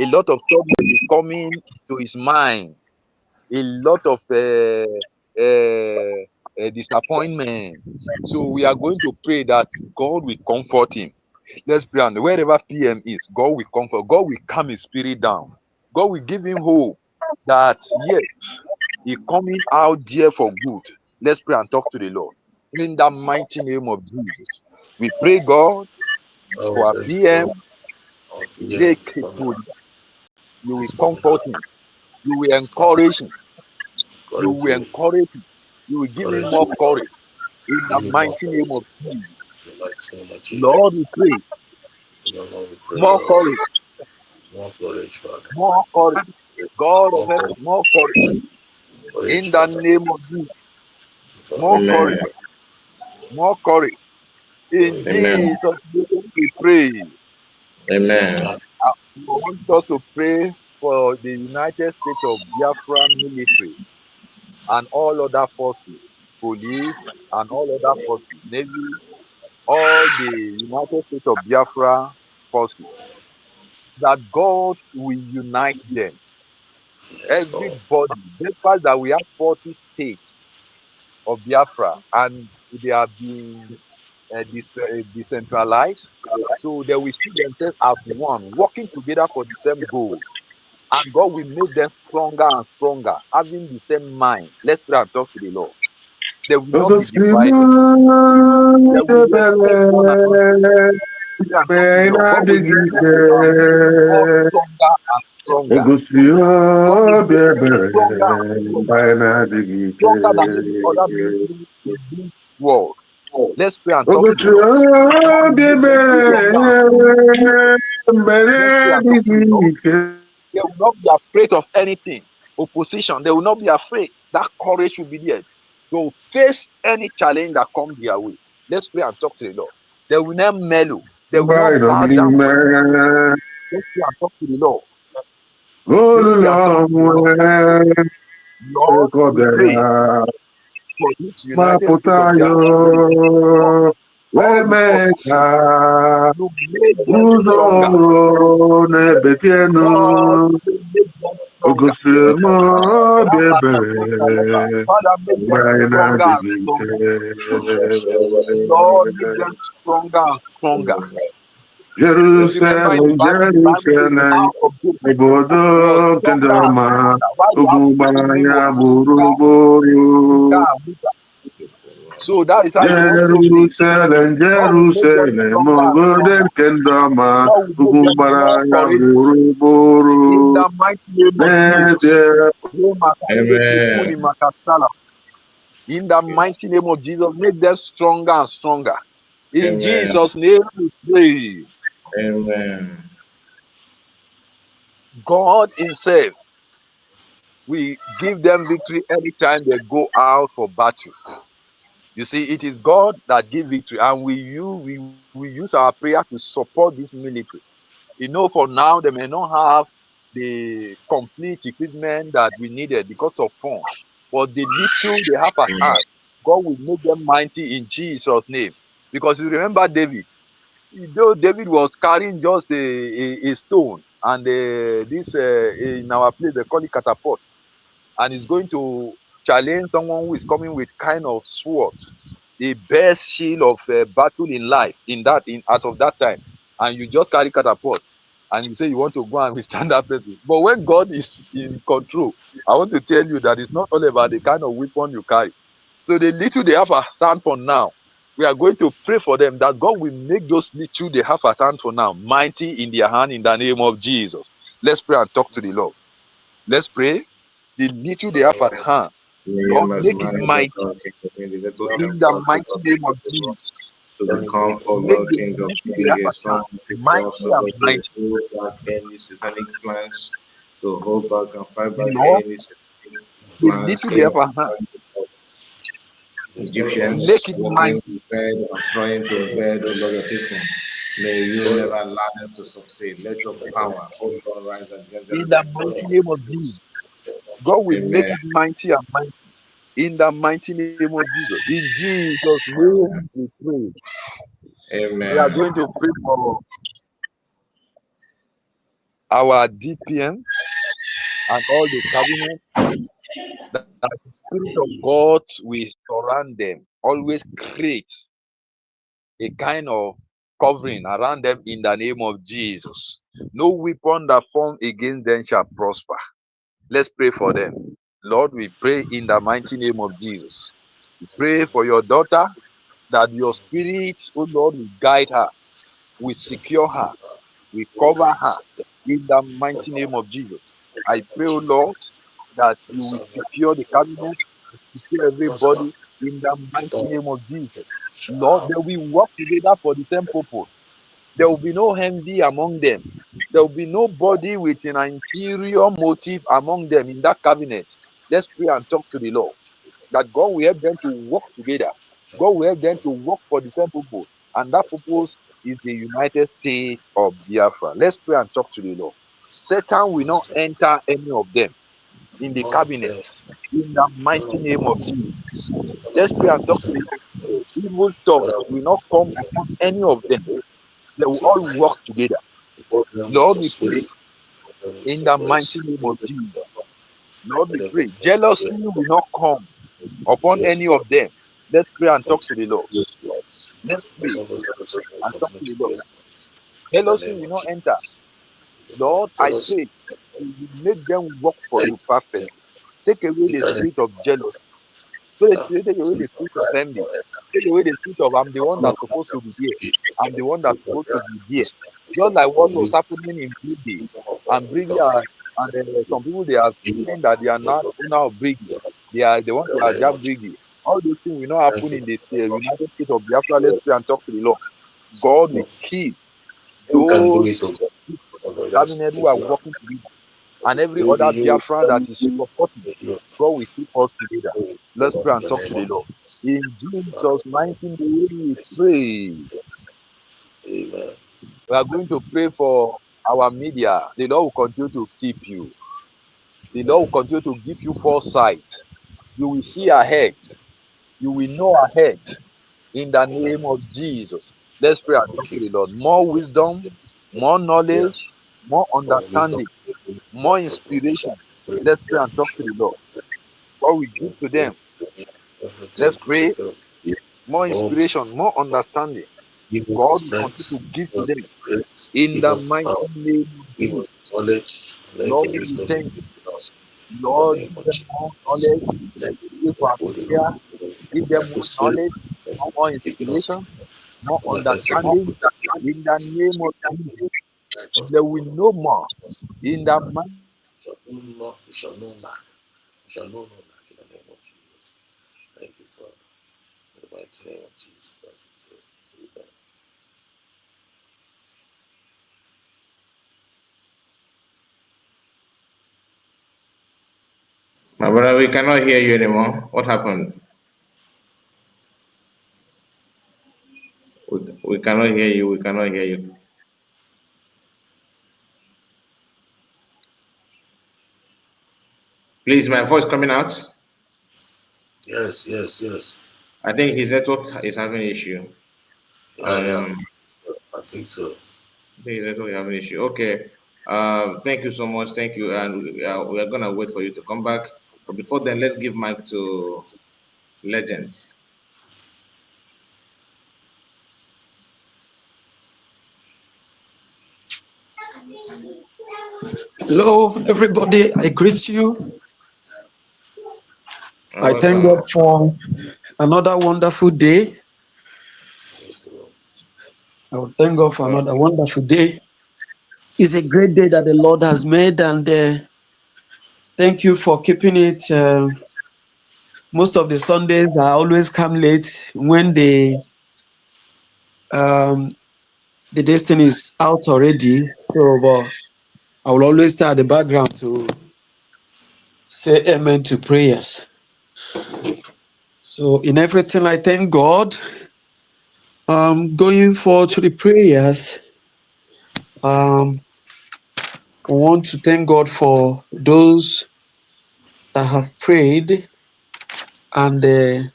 A lot of trouble is coming to his mind. A lot of disappointment. So we are going to pray that God will comfort him. Let's pray, and wherever PM is, God will comfort. God will calm his spirit down. God will give him hope that yes, he coming out there for good. Let's pray and talk to the Lord. In the mighty name of Jesus, we pray, God, Oh, for thank PM. you. Oh, yeah, You will this morning, comfort him. You will encourage him. You encourage will you, encourage him. You will give him encourage more you, courage. In the give you more mighty name of courage. Jesus, In the mighty name of Lord, Jesus. we pray In the Lord, we pray, more Lord. courage, More courage, Father. more courage. God of More heaven, courage, more courage. courage, In the Father. name of Jesus, Father, more Amen. courage, more courage. In courage. Amen. Jesus' name we pray. Amen. Amen. I want us to pray for the United States of Biafra military and all other forces, police and all other forces, Navy, all the United States of Biafra forces, that God will unite them. Yes, Lord. Everybody, despite that we have 40 states of Biafra and they are being decentralized, so they will see themselves as one, working together for the same goal. And God will make them stronger and stronger, having the same mind. Let's pray and talk to the Lord. They will not be divided. They will respect one another. Pray and talk to the Lord. God will make our military more stronger and stronger. God will make them stronger and stronger, stronger than any other military in this world. Let's pray and talk to the Lord. God will make them stronger and stronger. Let's pray and talk to the Lord. They will not be afraid of anything. Opposition, they will not be afraid. That courage will be there. They will face any challenge that comes their way. Let's pray and talk to the Lord. They will not mellow. They will not bow down for anything. Let's pray and talk to the Lord. Let's pray and talk to the Lord. Lord, we pray for this United States of Biafra military. Lord, Maputayo, all the forces, Lemeka, you make them stronger. Uzo, Lord, Nebetieno, you make them stronger. Ogosimo, Bebe, Father, make them Baina stronger and stronger. Lord, make them stronger and stronger. You remember in the Jerusalem, Bible says the Jerusalem, house of Jacob was Obodo stronger and Kendama, stronger, while the house of Benjamin was Ugubaya weaker Buruburu. and weaker. So that is how you want to be. Jerusalem, God will make them Jerusalem, stronger and Obodo stronger. Kendama, God will make them more Ugubaya courageous. In Buruburu. the mighty name of Jesus. Nede, Amen. In the mighty name of Jesus, make them stronger and stronger. In Amen. Jesus' name we pray. Amen. God Himself will give them victory anytime they go out for battle. You see, it is God that gives victory, and we use our prayer to support this military. You know, for now, they may not have the complete equipment that we needed because of funds, but the little they have at hand, God will make them mighty in Jesus' name. Because you remember David, though David was carrying just a stone, and this in our place they call it catapult, and he's going to challenge someone who is coming with kind of sword, the best shield of battle in life in out of that time, and you just carry catapult and you say you want to go and withstand that person. But when God is in control, I want to tell you that it's not all about the kind of weapon you carry. So the little they have at hand for now, we are going to pray for them that God will make those little they have at hand for now mighty in their hand in the name of Jesus. Let's pray and talk to the Lord. Let's pray. The little they have at hand, Lord, Name as make it mine the mighty God, King of Kings, the little in help the us, O mighty Lord, name of King of Jesus. to become, O Make Lord, the King of little they Kings, have a at hand strong mighty force, O and Lord, to mighty. hold back any satanic plans, to hold back and fight back Lord, any satanic the plans little they in have the at hand, body of Egyptians Make it working mighty. to fed, trying to fed, oh Lord, your people. May you never allow them to succeed. Let your power, oh Lord, rise against them In and the destroy mighty them. name of Jesus. God will make Amen. it mighty and mighty. In the mighty name of Jesus. In Jesus' name we pray. We are Amen. going to pray for our DPM and all the cabinet, that the Spirit of God will surround them. Always create a kind of covering around them in the name of Jesus. No weapon that form against them shall prosper. Let's pray for them. Lord, we pray in the mighty name of Jesus. We pray for your daughter, that your spirit, oh Lord, will guide her, will secure her, will cover her in the mighty name of Jesus. I pray, oh Lord, that you will secure the cabinet, secure everybody in the mighty name of Jesus. Lord, they will work together for the same purpose. There will be no envy among them. There will be nobody with an inferior motive among them in that cabinet. Let's pray and talk to the Lord, that God will help them to work together. God will help them to work for the same purpose. And that purpose is the United States of Biafra. Let's pray and talk to the Lord. Satan will not enter any of them in the cabinet in the mighty name of Jesus. Let's pray and talk to the Lord. Evil thoughts will not come upon any of them. They will all work together. Lord, we pray in the mighty name of Jesus. Lord, we pray. Jealousy will not come upon any of them. Let's pray and talk to the Lord. Let's pray and talk to the Lord. Jealousy will not enter. Lord, I pray you will make them work for you perfectly. Take away the spirit of jealousy. Take away the spirit of envy. Take away the spirit of I'm the one that's supposed to be here. I'm the one that's supposed to be here. Just like what was happening in Brigi. And Brigi and some people they are saying that they are not owner of Brigi. They want to hijack Brigi. All those things will not happen in the United States of Biafra. Let's pray and talk to the Lord. God will keep those cabinet who are working together and every other Biafran that is supporting. God will keep us together. Let's pray and talk to the Lord. In Jesus' mighty name we pray. We are going to pray for our media. The Lord will continue to keep you. The Lord will continue to give you foresight. You will see ahead. You will know ahead in the name of Jesus. Let's pray and talk to the Lord. More wisdom, more knowledge, more understanding, more inspiration. Let's pray and talk to the Lord. What we give to them. Let's pray. More inspiration, more understanding. God will continue to give to them in the mighty name of Jesus. Lord, we thank you. Lord, give them more knowledge. Give our prayer. Give them more knowledge, more inspiration, more understanding in the name of Jesus. They will know more in the mighty. My brother, we cannot hear you anymore. What happened? We cannot hear you. We cannot hear you. Please, my voice coming out. Yes. I think his network is having issue. Yeah. Um, I think so. I think his network is having issue. Okay. Thank you so much. Thank you, and we are gonna wait for you to come back. But before then, let's give mic to Legends. Hello, everybody. I greet you. I thank Welcome. God for another wonderful day. I will thank God for Oh, another wonderful day. It's a great day that the Lord has made, and thank you for keeping it. Most of the Sundays I always come late when um, the destiny is out already. So, but I will always stay at the background to say amen to prayers. So in everything, I thank God. Going forward to the prayers, I want to thank God for those that have prayed, and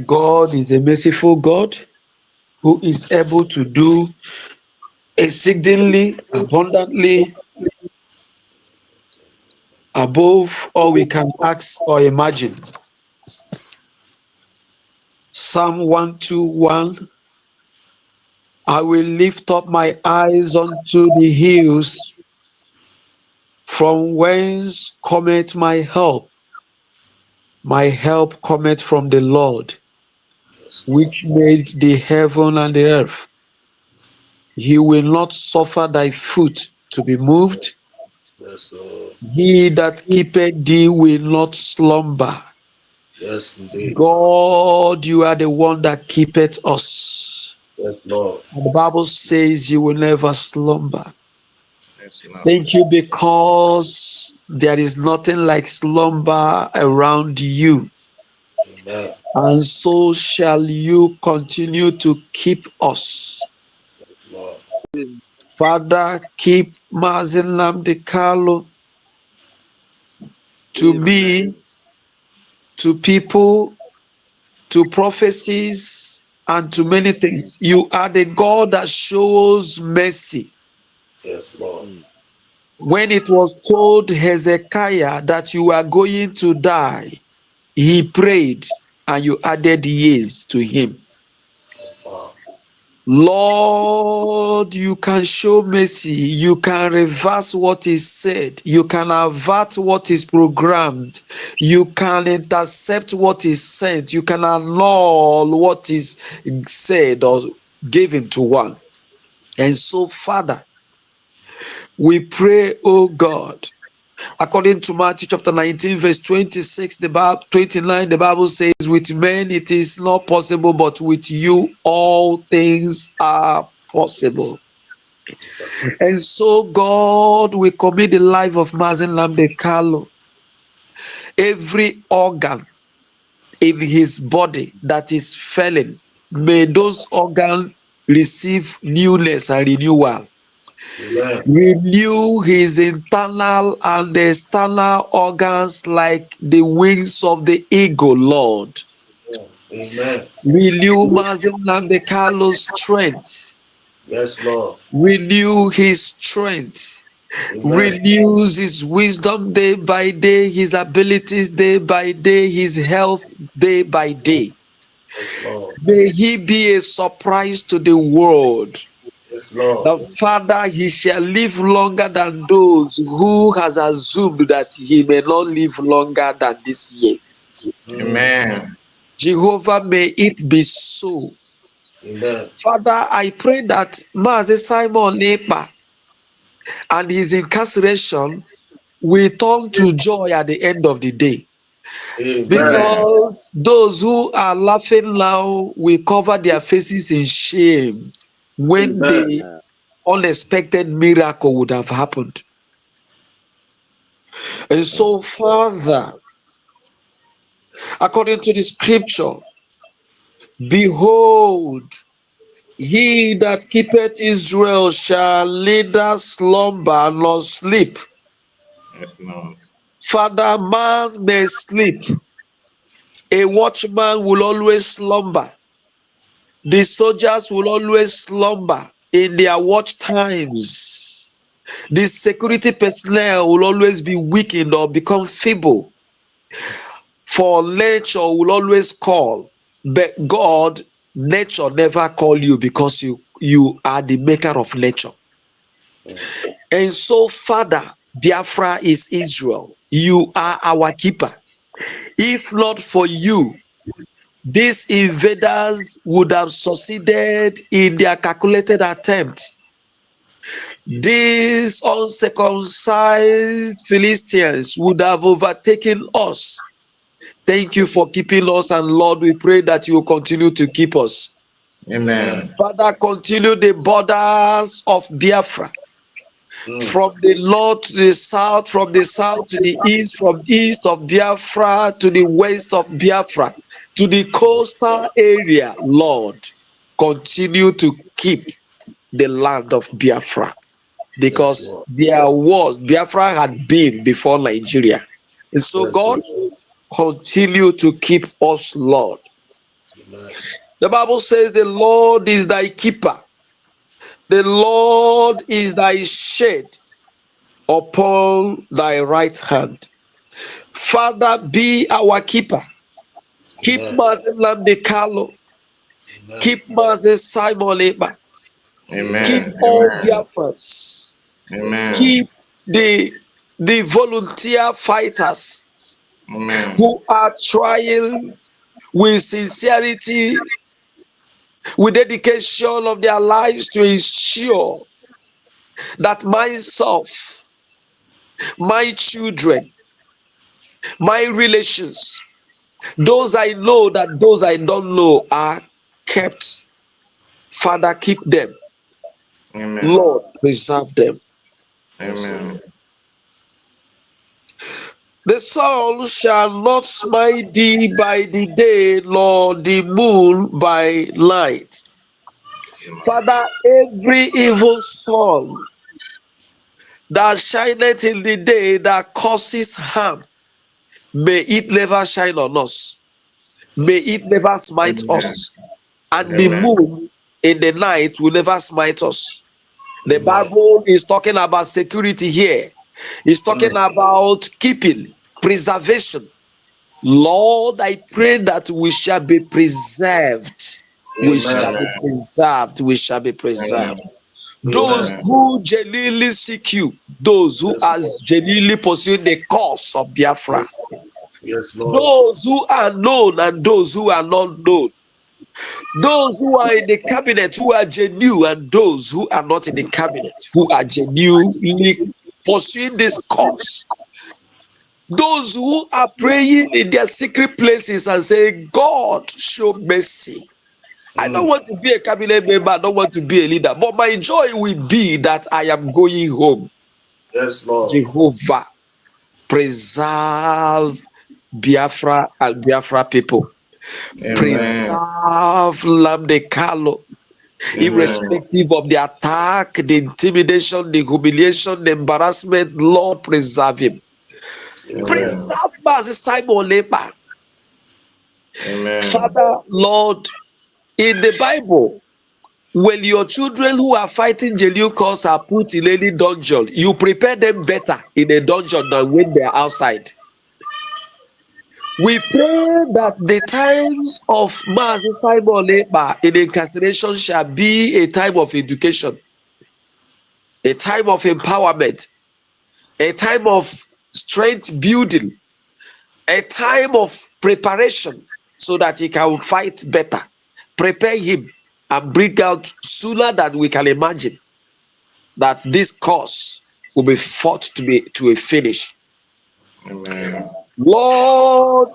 God is a merciful God who is able to do exceedingly abundantly above all we can ask or imagine. Psalm 121, I will lift up my eyes unto the hills, from whence cometh my help. My help cometh from the Lord, Yes, Lord. which made the heaven and the earth. He will not suffer thy foot to be moved. Yes, Lord. He that keepeth thee will not slumber. Yes, indeed. God, you are the one that keepeth us. Yes, Lord. And the Bible says you will never slumber. Yes, Lord. Thank you, because there is nothing like slumber around you. Amen. And so shall you continue to keep us. Yes, Lord. Father, keep Mazinam de Carlo to me, to people, to prophecies, and to many things. You are the God that shows mercy. Yes, Lord. When it was told Hezekiah that you are going to die, he prayed and you added years to him. Confirm. Lord, you can show mercy. You can reverse what is said. You can avert what is programmed. You can intercept what is sent. You can annul what is said or given to one. And so, Father, we pray, oh God, according to Matthew chapter 19, verse 26, 29, the Bible says, with men it is not possible, but with you all things are possible. And so, God, we commit the life of Mazin Lamde Carlo, every organ in his body that is failing, may those organs receive newness and renewal. Amen. Renew his internal and external organs like the wings of the eagle, Lord. Amen. Renew Mazin Lamde Carlo's strength. Yes, Lord. Renew his strength. Amen. Renews his wisdom day by day, his abilities day by day, his health day by day. Yes, Lord. May he be a surprise to the world. Yes, Lord. The Father, he shall live longer than those who has assumed that he may not live longer than this year. Amen. Jehovah, may it be so. Amen. Father, I pray that Mazi Simon Ekpa and his incarceration will turn to joy at the end of the day. Amen. Amen. Because those who are laughing now will cover their faces in shame when Amen. the unexpected miracle would have happened. And so, Father, according to the scripture, behold, he that keepeth Israel shall neither slumber nor sleep. Yes, Lord. Father, man may sleep, a watchman will always slumber. The soldiers will always slumber in their watch times. The security personnel will always be weakened or become feeble. For nature will always call, but God, nature never call you because you are the maker of nature. And so, Father, Biafra is Israel. You are our keeper. If not for you, these invaders would have succeeded in their calculated attempt. These uncircumcised Philistines would have overtaken us. Thank you for keeping us, and Lord, we pray that you will continue to keep us. Amen. Amen. Father, continue the borders of Biafra. from the north to the south, from the south to the east, from east of Biafra to the west of Biafra, to the coastal area. Lord, continue to keep the land of Biafra, Yes, because Lord. there was Biafra had been before Nigeria. And so Yes, God, Lord. continue to keep us, Lord. Amen. The Bible says the Lord is thy keeper. The Lord is thy shade upon thy right hand. Father, be our keeper. Keep Amen. Mazi Lamde Carlo. Amen. Keep Mazi Simon Eba. Keep Amen. Amen. all Amen. Biafrans. Amen. Keep the volunteer fighters Amen. who are trying with sincerity, with dedication of their lives to ensure that myself, my children, my relations, those I know, that those I don't know are kept. Father, keep them. Amen. Lord, preserve them. Yes, Amen. Lord. The sun shall not smite thee by the day, nor the moon by night. Father, every evil sun that shineth in the day that causes harm, may it never shine on us. May Yes. it never smite Amen. us. And the Amen. Amen. moon in the night will never smite us. The Amen. Bible is talking about security here. It's talking about keeping, preservation. Lord, I pray that we shall be preserved. We shall Amen. be Amen. preserved. We shall be preserved. Amen. Those Amen. Amen. who genuinely seek you, those who Yes, are Lord. genuinely pursuing the cause of Biafra, Yes, Lord. Yes, Lord. those who are known and those who are not known, those who are in the cabinet who are genuine, and those who are not in the cabinet who are genuinely pursuing this cause. Those who are praying in their secret places and saying, God, show mercy. I don't want to be a cabinet member, I don't want to be a leader, but my joy will be that I am going home. Yes, Lord. Jehovah, preserve Biafra and Biafra people. Amen. Preserve Lamde Carlo, Amen. irrespective of the attack, the intimidation, the humiliation, the embarrassment. Lord, preserve him. Amen. Amen. Preserve Mazi Simon Leba. Amen. Father, Lord, in the Bible, when your children who are fighting genuine cause are put in any dungeon, you prepare them better in a dungeon than when they are outside. We pray that the times of Mazi Simon Leba in incarceration shall be a time of education, a time of empowerment, a time of strength building, a time of preparation so that he can fight better. Prepare him and bring out sooner than we can imagine that this cause will be fought to a finish. Amen. Lord,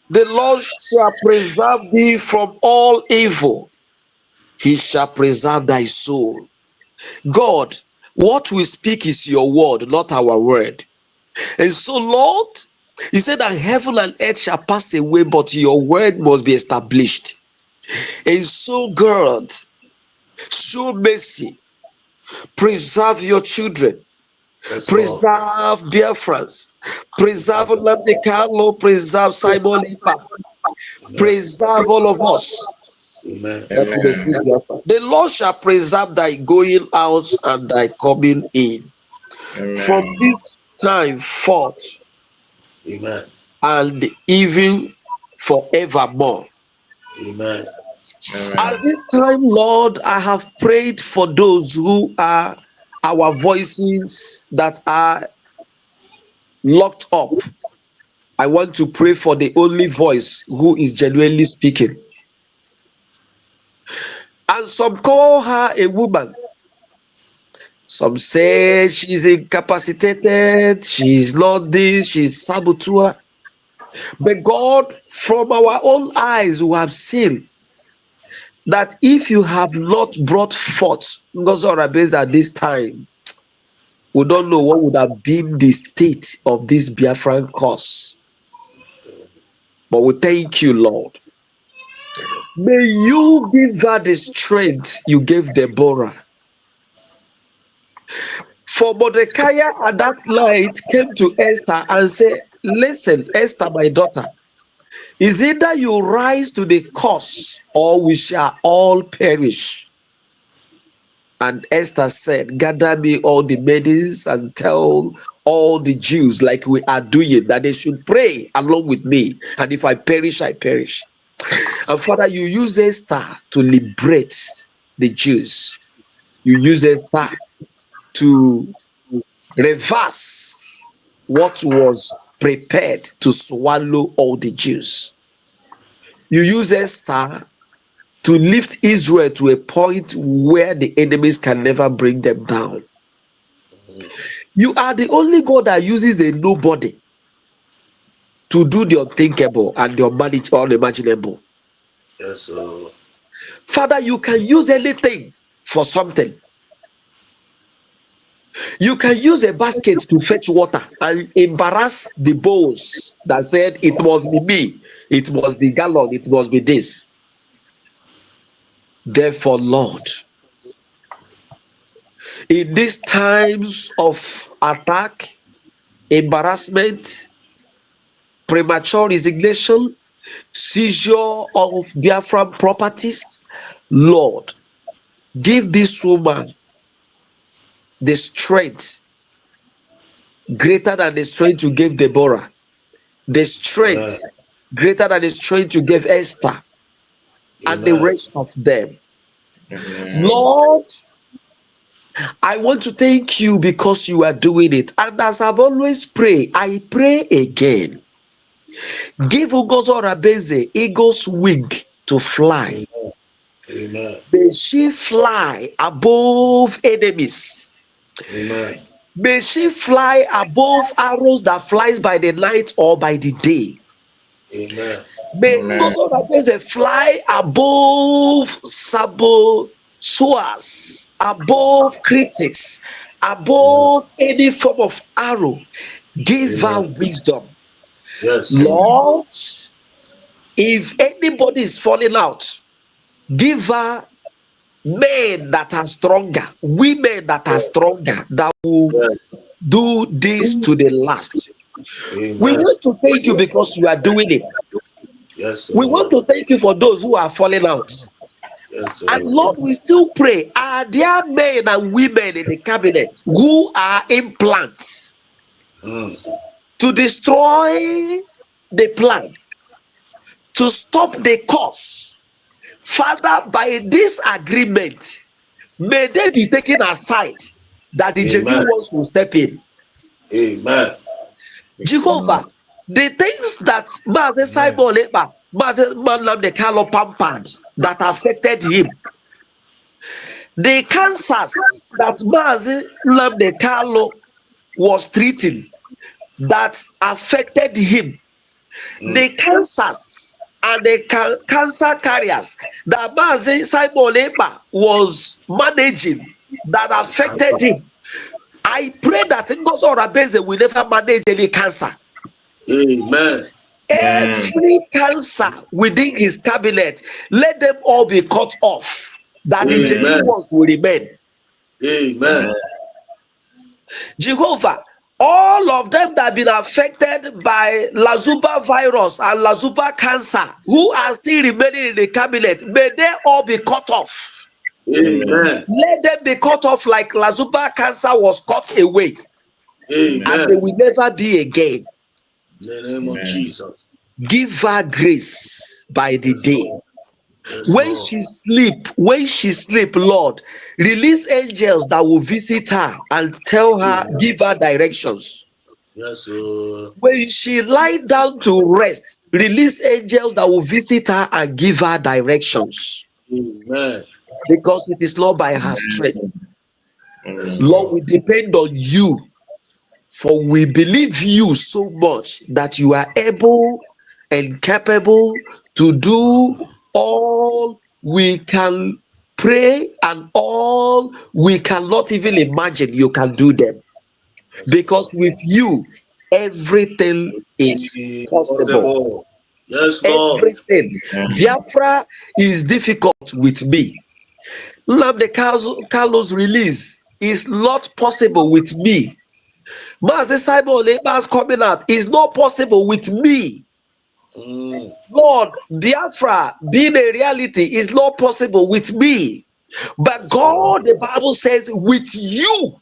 the Lord shall preserve thee from all evil. He shall preserve thy soul. God, what we speak is your word, not our word. And so, Lord, you said that heaven and earth shall pass away, but your word must be established. And so, God, show mercy, preserve your children, Yes, Lord. preserve Biafrans, preserve Preserve us. Nnamdi Kanu, preserve Simon Ekpa, Amen. preserve all of us. Amen. That we may see Amen. Biafra. The Lord shall preserve thy going out and thy coming in from Amen. this time forth Amen. and even forevermore. Amen. At Amen. this time, Lord, I have prayed for those who are our voices that are locked up. I want to pray for the only voice who is genuinely speaking. And some call her a woman. Some say she's incapacitated, she's not this, she's saboteur. But God, from our own eyes, we have seen that if you have not brought forth Ngozi Orabueze at this time, we don't know what would have been the state of this Biafran cause. But we thank you, Lord. May you give her the strength you gave Deborah. For Mordecai at that night came to Esther and said, listen, Esther, my daughter, is either you rise to the cause or we shall all perish. And Esther said, gather me all the maidens and tell all the Jews, like we are doing, that they should pray along with me. And if I perish, I perish. And Father, you use Esther to liberate the Jews. You use Esther to reverse what was prepared to swallow all the Jews. You use Esther to lift Israel to a point where the enemies can never bring them down. You are the only God that uses a nobody to do the unthinkable and the unimaginable. Yes, sir. Father, you can use anything for something. You can use a basket to fetch water and embarrass the bowls that said it must be me, it must be gallon, it must be this. Therefore, Lord, in these times of attack, embarrassment, premature resignation, seizure of Biafran properties, Lord, give this woman the strength greater than the strength you gave Deborah, the strength greater than the strength you gave Esther and the rest of them. Amen. Lord, I want to thank you because you are doing it. And as I've always prayed, I pray again. Give Ngozi Orabueze eagle's wing to fly. Amen. May she fly above enemies. Amen. May she fly above arrows that flies by the night or by the day. Amen. May Amen. Ngozi Orabueze fly above saboteurs, above critics, above any form of arrow. Give her Amen. wisdom. Yes. Lord, if anybody is falling out, give her men that are stronger, women that are stronger, that will Yes. do this to the last. We Amen. want to thank you because you are doing it. Yes, sir. We want to thank you for those who are falling out. Yes, sir. And Lord, we still pray, are there men and women in the cabinet who are implants to destroy the plan, to stop the cause? Father, by this agreement, may they be taken aside, that the genuine Amen. ones will step in. Amen. Jehovah, the things that Mazi Simon Ekpa, Mazi Nnamdi Kanu pampered that affected him, the cancers that Mazi Nnamdi Kanu was treating that affected him, the cancers and the cancer carriers that Mazi Simon Ekpa was managing that affected him, I pray that Ngozi Orabueze will never manage any cancer. Amen. Every cancer within his cabinet, let them all be cut off, that the genuine Amen. ones will remain. Amen. Jehovah, all of them that have been affected by Lazuba virus and Lazuba cancer, who are still remaining in the cabinet, may they all be cut off. Amen. Let them be cut off like Lazuba cancer was cut away, and they Amen. will never be again. In the name of Jesus. Give her grace by the Yes, day. Lord. Yes, When Lord. she sleep, Lord, release angels that will visit her and tell her, give her directions. Yes, sir. When she lie down to rest, release angels that will visit her and give her directions. Amen. Because it is not by her strength. Yes, Lord, we Lord. depend on you, for we believe you so much that you are able and capable to do all we can pray and all we cannot even imagine. You can do them. because with you everything is possible. Possible. Yes, Lord. Everything. Biafra is difficult with me. Nnamdi Carlos release is not possible with me. Mazi Simon Ekpa's coming out is not possible with me. Mm. Lord, Biafra being a reality is not possible with me. But God, the Bible says, with you,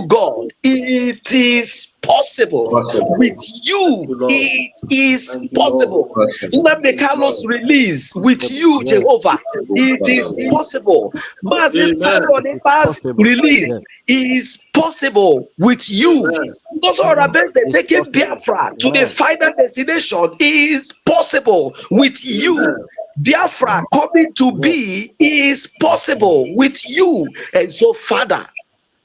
God, it is possible. With you, it is possible. Nnamdi Carlos release with you, Yes. Jehovah, it is possible. Mazi Simon Ekpa's release is possible with you. Amen. Because Orabueze It's taking possible. Biafra to the Amen. final destination is possible with you. Amen. Biafra coming to Yes. be is possible with you. And so, Father,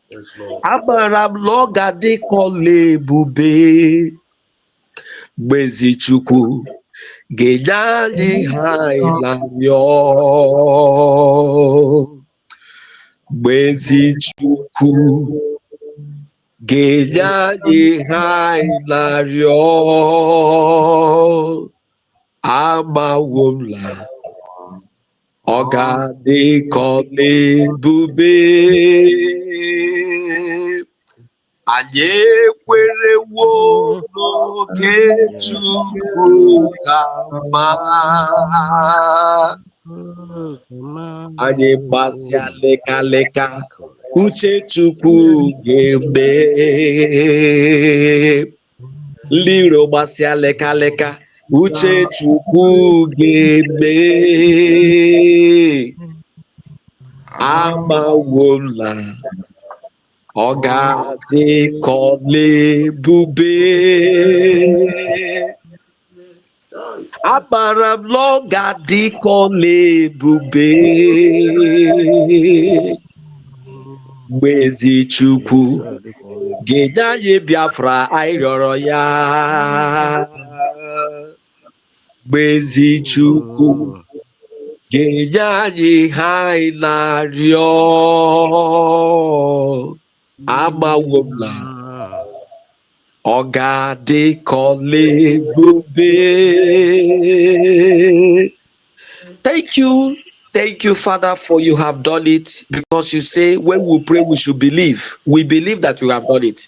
Yes, Lord. Amaram Logade Kole Bube Bezichuku Gedani Hailanyo Bezichuku Gedani Hailanyo Amawumla Ogade Kole Bube anyị ekwerewo n'oge Chukwu ka mma, anyị gbasịa lekaleka uche Chukwu ga-eme. Ndị iro gbasịa lekaleka uche Chukwu ga-eme. Amawo m na ọ ga-adị ka ọlaebube. Amara m na ọ ga-adị ka ọlaebube mgbe ezi Chukwu ga-enye anyị Biafra anyị rịọrọ ya. Mgbe ezi Chukwu ga-enye anyị ihe anyị na-arịọ. Amawo m na ọ ga-adị ka ọlaebube. Thank you, Father, for you have done it, because you say when we pray we should believe. We believe that you have done it.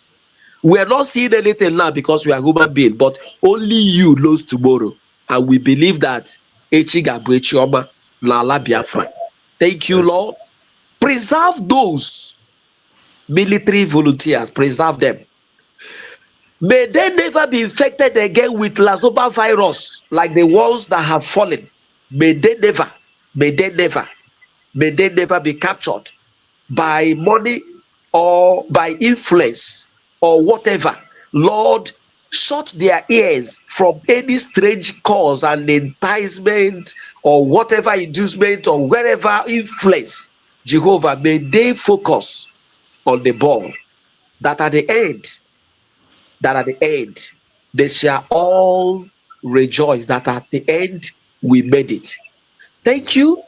We are not seeing anything now because we are human beings, but only you knows tomorrow, and we believe that echi ga-abụ echi ọma n'ala Biafra. Thank you, Lord. Preserve those military volunteers, preserve them. May they never be infected again with Lazoba virus like the ones that have fallen. May they never be captured by money or by influence or whatever. Lord, shut their ears from any strange cause and enticement or whatever inducement or wherever influence. Jehovah, may they focus on the ball, that at the end they shall all rejoice that at the end we made it. Thank you,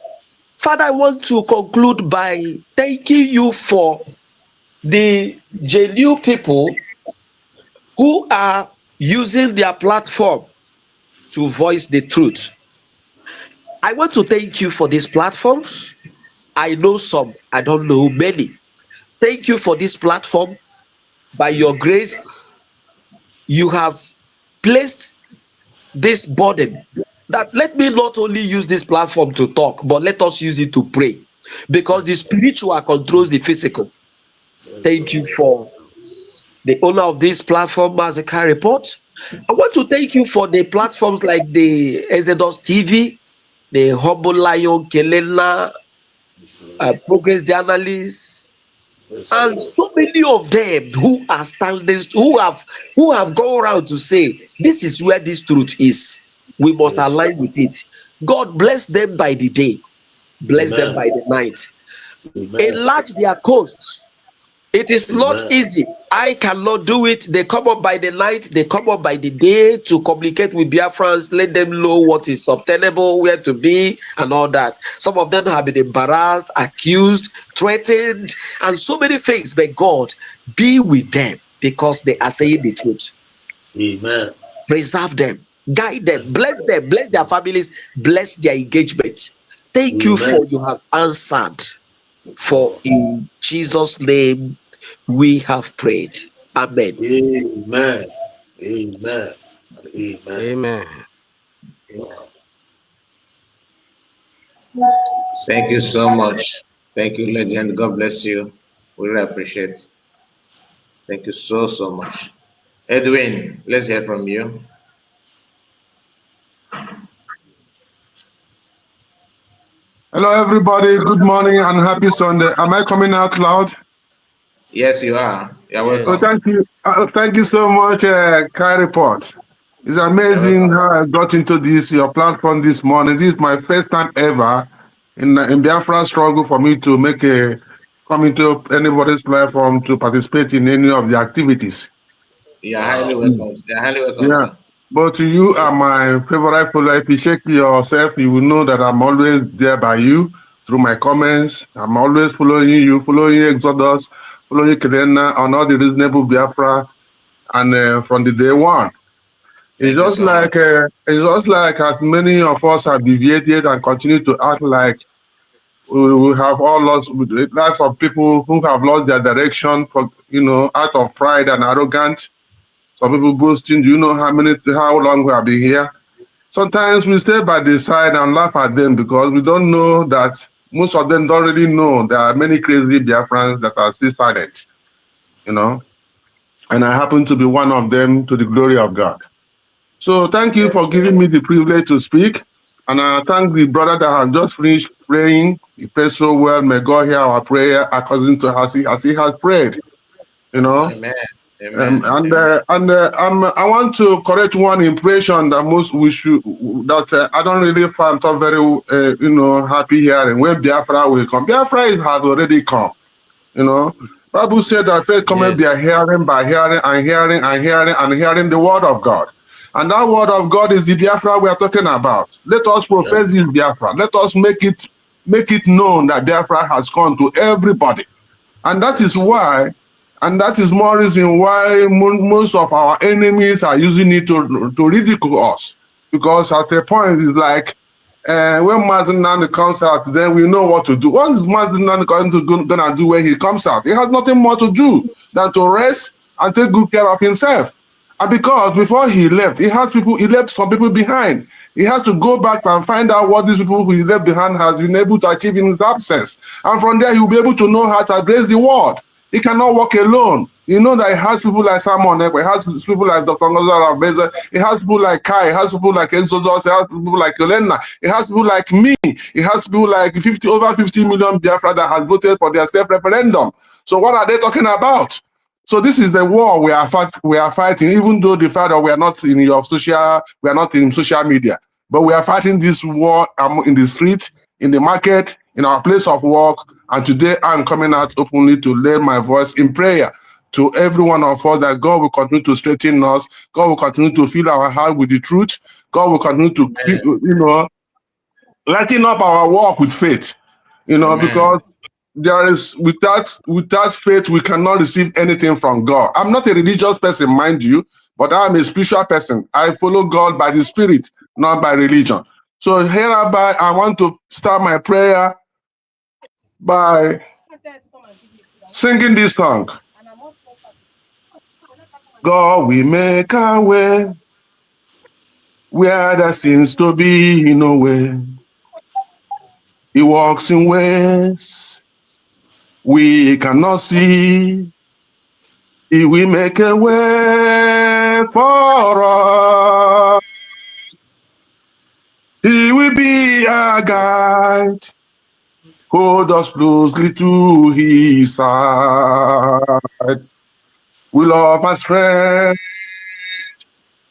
Father. I want to conclude by thanking you for the genuine people who are using their platform to voice the truth. I want to thank you for these platforms. I know some, I don't know many. Thank you for this platform. By your grace, you have placed this burden that let me not only use this platform to talk, but let us use it to pray, because the spiritual controls the physical. Thank you for the owner of this platform, Massacre Report. I want to thank you for the platforms like the Exodus TV, the Humble Lion, Kelena, Progress the Analyst, and so many of them who are standing, who have gone around to say this is where this truth is. We must align with it. God bless them by the day, bless them by the night. Enlarge their coasts. It is not easy. I cannot do it. They come up by the night, they come up by the day to communicate with Biafrans, let them know what is obtainable, where to be, and all that. Some of them have been embarrassed, accused, threatened, and so many things. But God, be with them. because they are saying the truth. Amen. Preserve them, guide them, bless their families, bless their engagement. Thank you Amen. for you have answered. For in Jesus' name we have prayed. Amen. Amen. Amen. Amen. Amen. Thank you so much. Thank you, legend. God bless you. We really appreciate it. Thank you so, so much. Edwin, let's hear from you. Hello, everybody. Good morning and happy Sunday. Am I coming out loud? Yes, you are. You're Yes. Oh, welcome. thank you. Thank you so much, Kai Report. It's You're amazing welcome. how I got into your platform this morning. This is my first time ever in Biafra struggle for me to come into anybody's platform to participate in any of the activities. You're highly Wow. welcome. You're highly welcome, Yeah. sir. But you are my favorite follower. If you check yourself, you will know that I'm always there by you through my comments. I'm always following you, following Exodus, following Kedena on all the reasonable Biafra, and from the day one. Thank you so much. It's just like as many of us have deviated and continue to act like we have all lost. Lots of people who have lost their direction, for out of pride and arrogance. Some people boasting. Do you know how long we have been here? Sometimes we stay by the side and laugh at them because we don't know that most of them don't really know there are many crazy Biafrans that are still silent, you know. And I happen to be one of them to the glory of God. So thank you Yes, for sir. giving me the privilege to speak. And I thank the brother that has just finished praying. He prayed so well. May God hear our prayer according to as he has prayed, you know. Amen. Amen. And Amen. I want to correct one impression that I don't really find so very happy hearing when Biafra will come. Biafra has already come. You know, Bible said that faith cometh Yes. by hearing, by hearing, and hearing, and hearing, and hearing the word of God. And that word of God is the Biafra we are talking about. Let us Yeah. profess this Biafra. Let us make it known that Biafra has come to everybody. And that is Yes. why, and that is more reason why most of our enemies are using it to ridicule us. Because at a point, it's like, when Martin Nani comes out, then we know what to do. What is Martin Nani going to do when he comes out? He has nothing more to do than to rest and take good care of himself. And because before he left, he left some people behind. He had to go back and find out what these people who he left behind has been able to achieve in his absence. And from there, he will be able to know how to address the world. He cannot walk alone. You know that he has people like Simon Ekpa, he has people like Dr. Ngozi Orabueze, he has people like Kai, he has people like Exodus, he has people like Yolena, he has people like me, he has people like over 50 million Biafra that has voted for their self-referendum. So what are they talking about? So this is the war we are fighting, even though the fact that we are not in social media, but we are fighting this war in the street, in the market, in our place of work. And today I'm coming out openly to lay my voice in prayer to every one of us that God will continue to strengthen us. God will continue to fill our heart with the truth. God will continue to, lighten up our walk with faith, Amen. because there is without faith we cannot receive anything from God. I'm not a religious person, mind you, but I'm a spiritual person. I follow God by the Spirit, not by religion. So hereby, I want to start my prayer by singing this song. God, we make our way where there seems to be no way. He walks in ways we cannot see. He will make a way for us. He will be our guide. Hold us closely to his side. We love and strength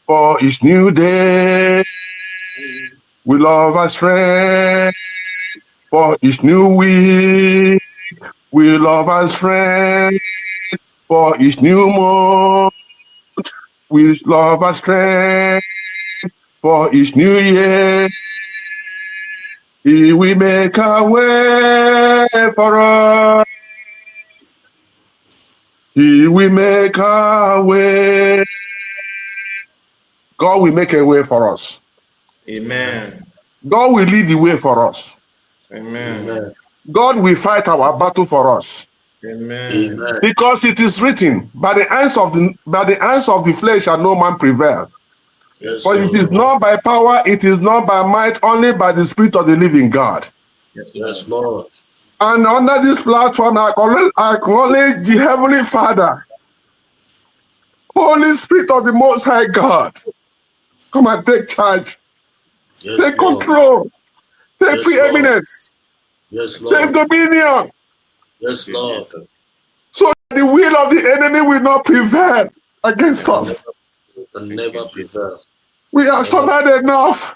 for each new day. We love and strength for each new week. We love and strength for each new month. We love and strength for each new year. He will make a way for us. He will make a way. God will make a way for us. Amen. God will lead the way for us. Amen. Amen. God will fight our battle for us. Amen. Amen. Because it is written, by the hands of the flesh shall no man prevail. Yes, For it is Lord. not by power, it is not by might, only by the Spirit of the living God. Yes, Yes, Lord. Lord. And under this platform, I acknowledge the Heavenly Father, Holy Spirit of the Most High God. Come and take charge, Yes, take Lord. control, take Yes, Lord. preeminence, Yes, take Lord. dominion, Yes, Thank you, Lord. Jesus. so that the will of the enemy will not prevail against Thank And you. us. never, and Thank you, never Jesus. prevail. We have Never. suffered enough.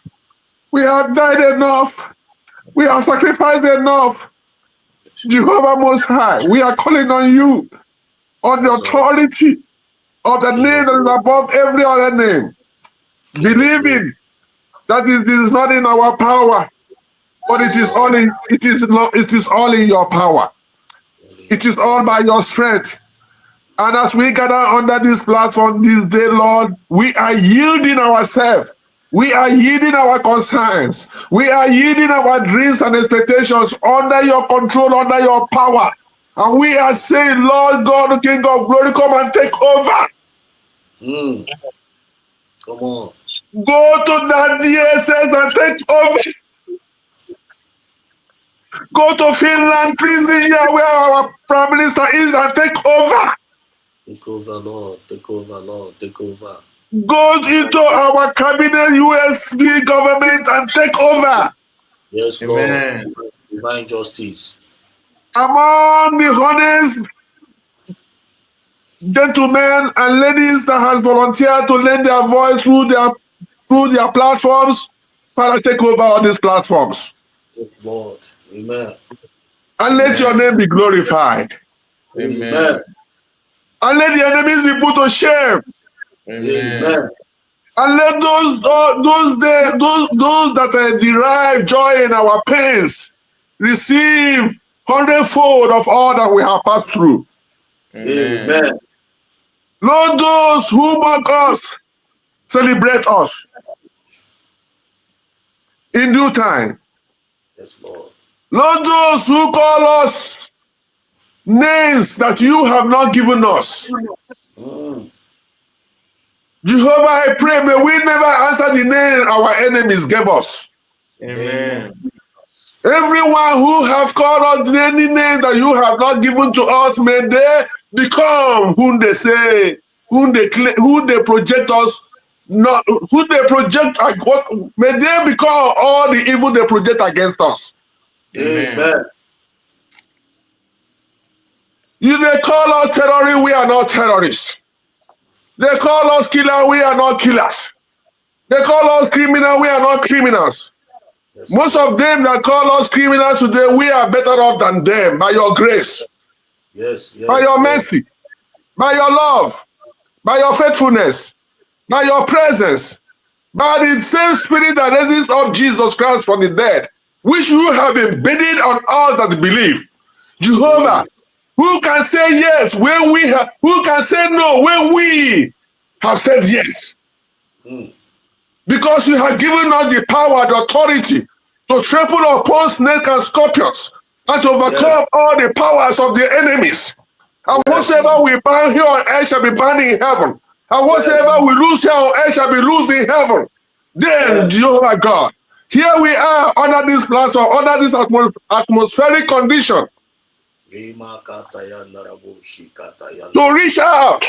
We have died enough. We have sacrificed enough. Jehovah Most High, we are calling on you on the Yes, Lord. authority of the King name of that is glory. above every other name, King of glory. believing that it is not in our power, but it is all in your power. Only It your is power. all by your strength. And as we gather under this platform this day, Lord, we are yielding ourselves. We are yielding our concerns. We are yielding our dreams and expectations under your control, under your power. And we are saying, Lord God, King of glory, come and take over. Mm. Come on. Go to that DSS and take over. Go to Finland prison here where our Prime Minister is and take over. Take over, Lord. Take over, Lord. Take over. Go into our cabinet USB government and take over. Yes, Lord. Amen. Divine justice. Among the honest gentlemen and ladies that have volunteered to lend their voice through their platforms, Father, take over all these platforms. Yes, Lord. Amen. And let your Amen. name be glorified. Amen. Amen. And let the enemies be put to shame. Amen. Amen. And let those that derive joy in our pains receive hundredfold of all that we have passed through. Amen. Amen. Lord, those who mock us, celebrate us in due time. Yes, Lord. Lord, those who call us names that you have not given us. Mm. Jehovah, I pray, may we never answer the name our enemies gave us. Name of Amen. Jesus. Everyone who have called us any name that you have not given to us, may they become whom they say, whom they claim, who they project us, not who they project what may they become all the evil they project against us. Amen. Amen. If they call us terrorists, we are not terrorists. They call us killers, we are not killers. They call us criminals, we are not criminals. Yes, Most Lord. of them that call us criminals today, we are better off than them by your grace, Yes, by yes, your yes. mercy, by your love, by your faithfulness, by your presence, by the same spirit that raises up Jesus Christ from the dead, which you have embedded on all that believe. Mm. Jehovah, who can say yes when we have, who can say no when we have said yes? Mm. Because you have given us the power, the authority to trample upon snakes and scorpions and to Yes, overcome all the powers of the enemies. And yes, whatsoever we bind here on earth shall be bound in heaven. And yes, whatsoever we loose here on earth shall be loosed in heaven. Then, yes. Jehovah God, here we are under this platform, under this atmospheric condition Rima kataya narabo shikataya to narabo. reach out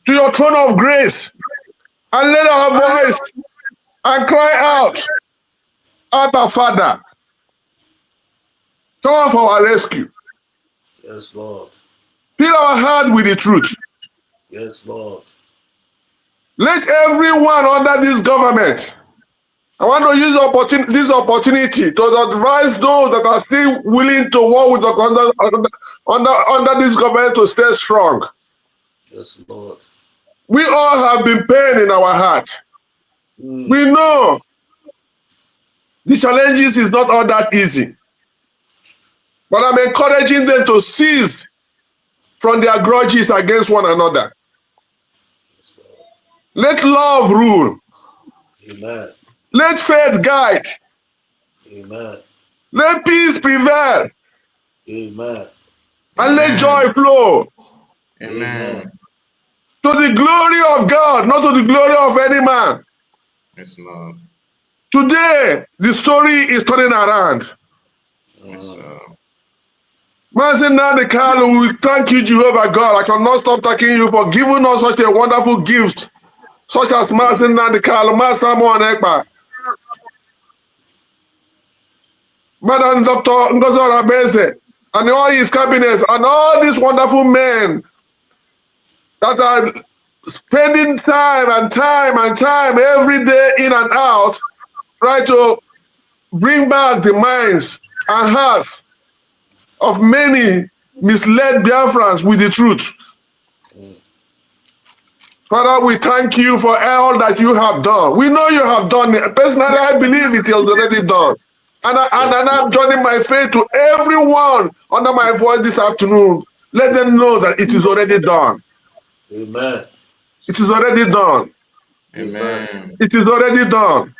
to your throne of grace and let our voice and cry out, Abba Father, come for our rescue. Yes, Lord. Fill our heart with the truth. Yes, Lord. Let everyone under this government, I want to use this opportunity to advise those that are still willing to work with under this government to stay strong. Yes, Lord. We all have been pain in our heart. Mm. We know the challenges is not all that easy. But I'm encouraging them to seize from their grudges against one another. Let love rule. Amen. Let faith guide. Amen. Let peace prevail. Amen. And let Amen. joy flow. Amen. To the glory of God, not to the glory of any man. Yes, Lord. Today, the story is turning around. Yes, Lord. Master Nandekalo, we thank you, Jehovah God. I cannot stop thanking you for giving us such a wonderful gift, such as Master Nandekalo, Master Ekpa, Madam Dr. Ngozi Orabueze, and all his cabinets, and all these wonderful men that are spending time and time every day in and out, try to bring back the minds and hearts of many misled Biafrans with the truth. Father, we thank you for all that you have done. We know you have done it. Personally, I believe it is already done. And I'm joining my faith to everyone under my voice this afternoon. Let them know that it is already done. Amen. It is already done. Amen. It is already done.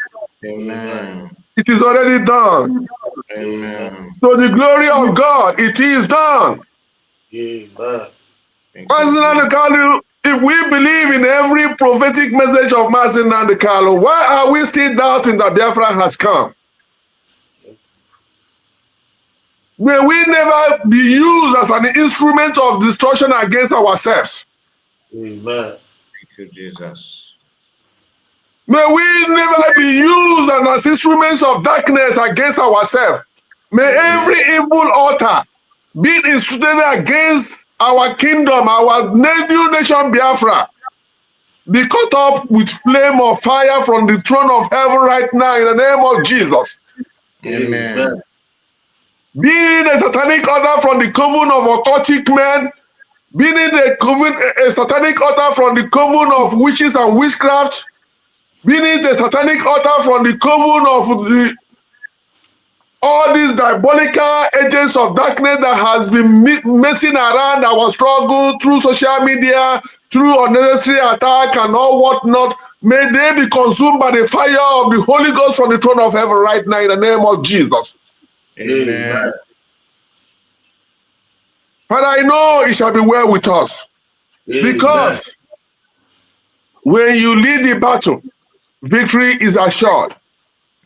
Amen. It is already done. Amen. To the glory of God, it is done. Amen. Thank you, Jesus. Nandekalo, if we believe in every prophetic message of Master Nandekalo, why are we still doubting that Biafra has come? May we never be used as an instrument of destruction against ourselves. Amen. Thank you, Jesus. May we never be used as instruments of darkness against ourselves. May every evil altar be instituted against our kingdom, our new nation Biafra, be caught up with flame of fire from the throne of heaven right now in the name of Jesus. Amen. Be it a satanic order from the coven of occultic men, be it a satanic order from the coven of witches and witchcraft, be it a satanic order from the coven of all these diabolical agents of darkness that has been messing around our struggle through social media, through unnecessary attack and all whatnot, may they be consumed by the fire of the Holy Ghost from the throne of heaven right now in the name of Jesus. Amen. But I know it shall be well with us, because when you lead the battle, victory is assured.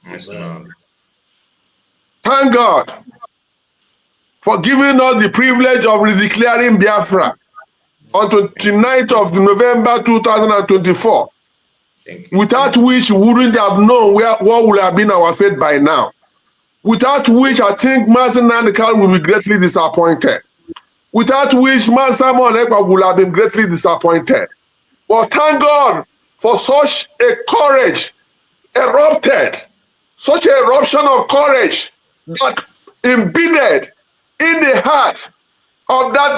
Yes, Lord. Thank God for giving us the privilege of redeclaring Biafra on 29th of November 2024, Thank you, without Jesus. which we wouldn't have known what would have been our fate by now. Without which I think Master Nandekalo will be greatly disappointed. Without which Master Ekpa would have been greatly disappointed. But thank God for such a courage erupted, such an eruption of courage that embedded in the heart of that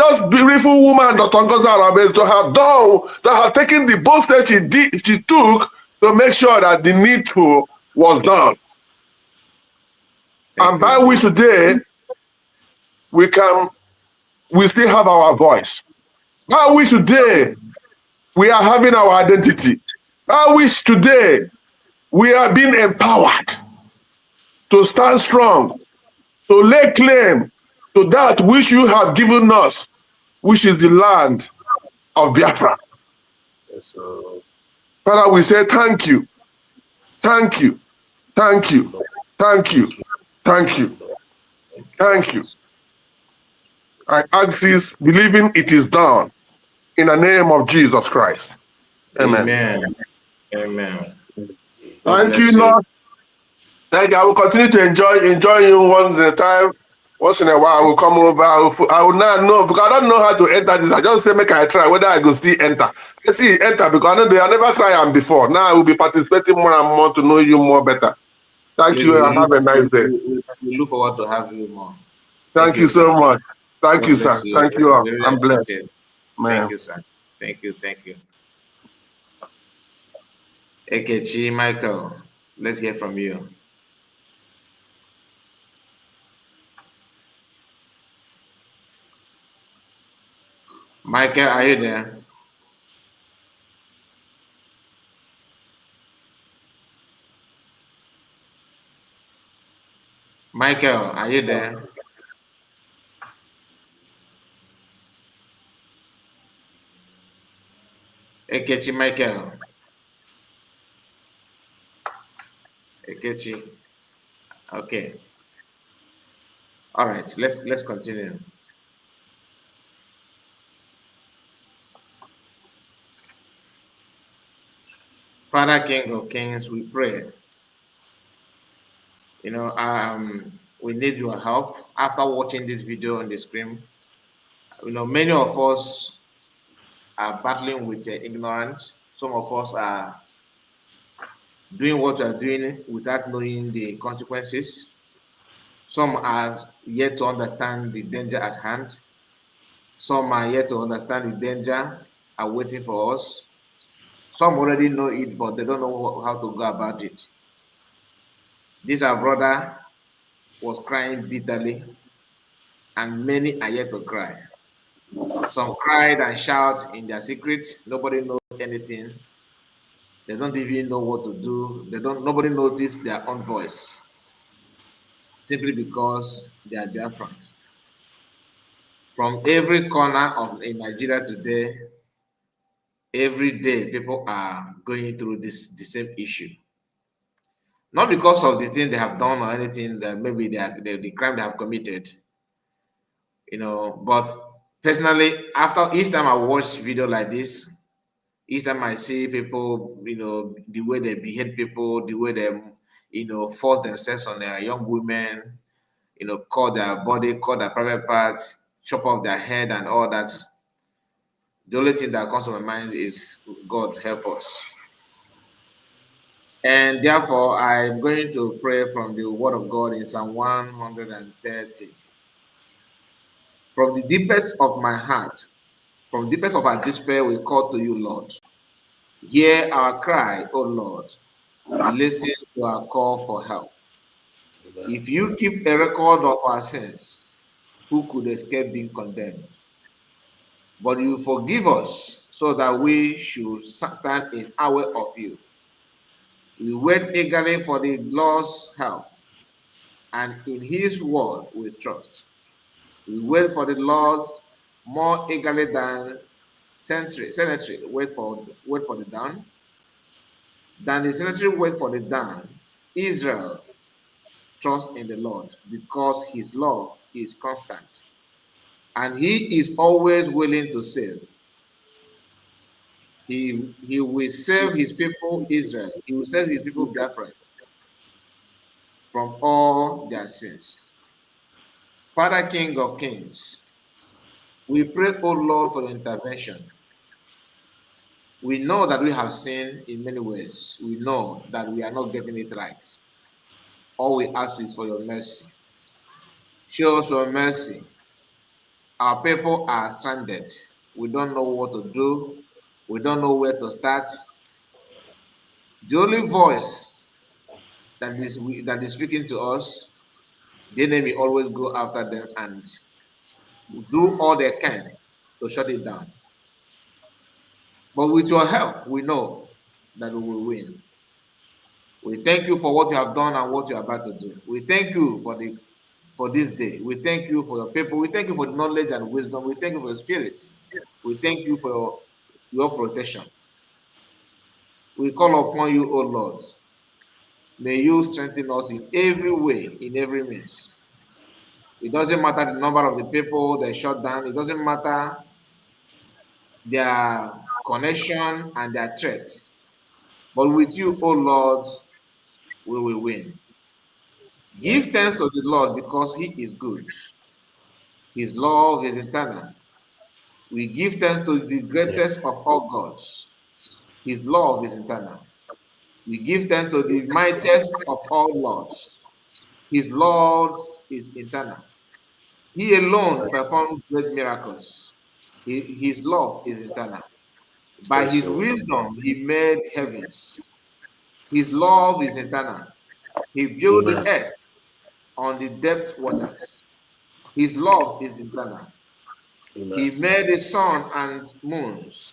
just beautiful woman, Dr. Ngozi Orabueze, to have done, that have taken the bold step she took to make sure that the needful was done. Thank And you, by which Jesus. today we still have our voice. By which today we are having our identity. By which today we are being empowered to stand strong, to lay claim to that which you have given us, which is the land of Biafra. Father, we say thank you, thank you, thank you, thank you, thank you, thank you. I ask this, believing it is done in the name of Jesus Christ. Amen. Amen. Amen. God Thank bless you, you. Lord. Thank you. I will continue to enjoy you one at a time. Once in a while, I will come over. I will not know, because I don't know how to enter this. I just say make I try whether I go still enter. I see enter because I never try am before. Now I will be participating more and more to know you more better. Thank Please, you and have a nice day. we look forward to have you more. Thank Thank you, you so sir. much. Thank God you, sir. bless you. Thank you all. Really I'm blessed. appreciate it. Man. Thank you, sir. Thank you. Thank you. Ekechi Michael, let's hear from you. Michael, are you there? Michael, are you there? Ekechi, Michael. Ekechi. Okay. All right. Let's continue. Father, King of Kings, we pray. You know, we need your help. After watching this video on the screen, you know, many of us are battling with ignorance. Some of us are doing what we are doing without knowing the consequences. Some are yet to understand the danger at hand. Some are yet to understand the danger are waiting for us. Some already know it, but they don't know how to go about it. This our brother was crying bitterly, and many are yet to cry. Some cried and shout in their secret. Nobody knows anything. They don't even know what to do. Nobody noticed their own voice simply because they are Biafrans. From every corner of in Nigeria today, every day people are going through the same issue. Not because of the thing they have done or anything that maybe the crime they have committed, you know, but personally, after each time I watch video like this, each time I see people, you know, the way they behead people, the way they, you know, force themselves on their young women, you know, cut their body, cut their private parts, chop off their head and all that. The only thing that comes to my mind is God help us. And therefore, I'm going to pray from the word of God in Psalm 130. From the deepest of my heart, from the deepest of our despair, we call to you, Lord. Hear our cry, O Lord. Listen to our call for help. If you keep a record of our sins, who could escape being condemned? But you forgive us so that we should stand in awe of you. We wait eagerly for the Lord's help, and in his word we trust. We wait for the Lord's more eagerly than cemetery wait for the dawn. Than the cemetery wait for the dawn. Israel trust in the Lord because his love is constant and he is always willing to save. He will save his people Israel. He will save his people Biafrans from all their sins. Father, King of Kings, we pray, O Lord, for your intervention. We know that we have sinned in many ways. We know that we are not getting it right. All we ask is for your mercy. Show us your mercy. Our people are stranded. We don't know what to do. We don't know where to start. The only voice that is speaking to us, the enemy always go after them and do all they can to shut it down. But with your help, we know that we will win. We thank you for what you have done and what you are about to do. We thank you for this day. We thank you for your people. We thank you for the knowledge and wisdom. We thank you for your spirit. We thank you for your protection. We call upon you, O Lord. May you strengthen us in every way, in every means. It doesn't matter the number of the people they shut down. It doesn't matter their connection and their threats. But with you, O Lord, we will win. Give thanks to the Lord because he is good. His love is eternal. We give thanks to the greatest of all gods. His love is eternal. We give thanks to the mightiest of all lords. His love is eternal. He alone performed great miracles. His love is eternal. By Yes, his Lord. wisdom, he made heavens. His love is eternal. He built the Amen. earth on the depth waters. His love is eternal. Amen. He made the sun and moons.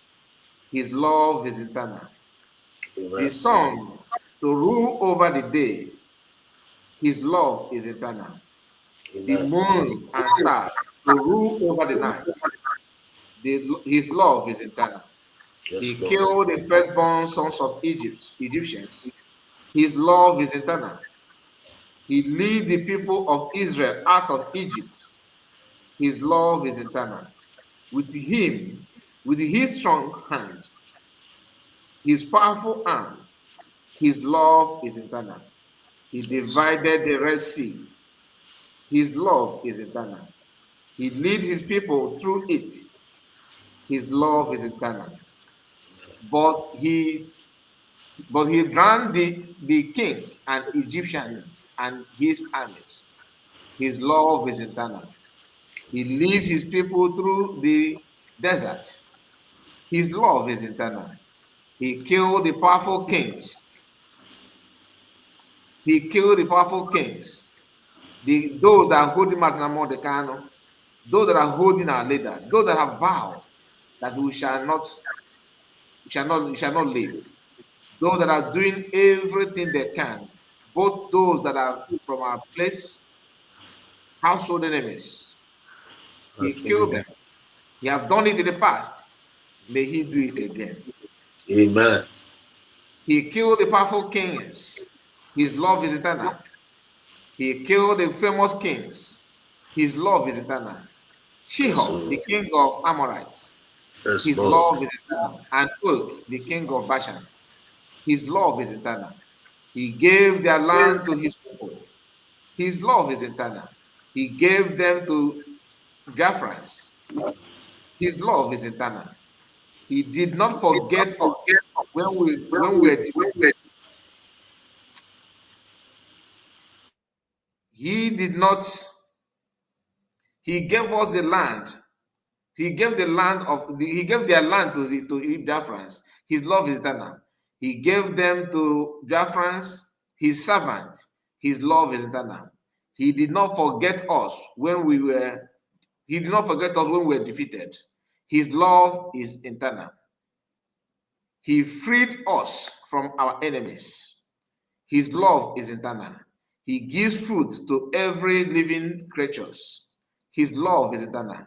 His love is eternal. The Amen. sun to rule over the day. His love is eternal. The Amen. moon and stars to rule over the night. His love is eternal. Yes, He Lord. killed the firstborn sons of Egyptians. His love is eternal. He lead the people of Israel out of Egypt. His love is eternal. With him, with his strong hand, his powerful arm, his love is eternal. He Yes. divided the Red Sea. His love is eternal. He leads his people through it. His love is eternal. But he drowned the king and Egyptian and his armies. His love is eternal. He leads his people through the desert. His love is eternal. He killed the powerful kings. He killed the powerful kings. Those that are holding Mordecano, those that are holding our leaders, those that have vowed that we shall not live. Those that are doing everything they can, both those that are from our place, household enemies. He killed them. He have done it in the past. May he do it again. Amen. He killed the powerful kings. His love is eternal. He killed the famous kings. His love is eternal. Yes, Shihor, the Lord. king of Amorites. Yes, His Lord. love is eternal. And Og, the king of Bashan. His love is eternal. He gave their land to his people. His love is eternal. He gave them to Biafrans. His love is eternal. He did not forget us when we were defeated. He did not. He gave us the land. He gave the land of. He gave their land to Biafrans. His love is eternal. He gave them to Biafrans, his servant. His love is eternal. He did not forget us when we were. He did not forget us when we were defeated. His love is eternal. He freed us from our enemies. His love is eternal. He gives fruit to every living creature. His love is eternal.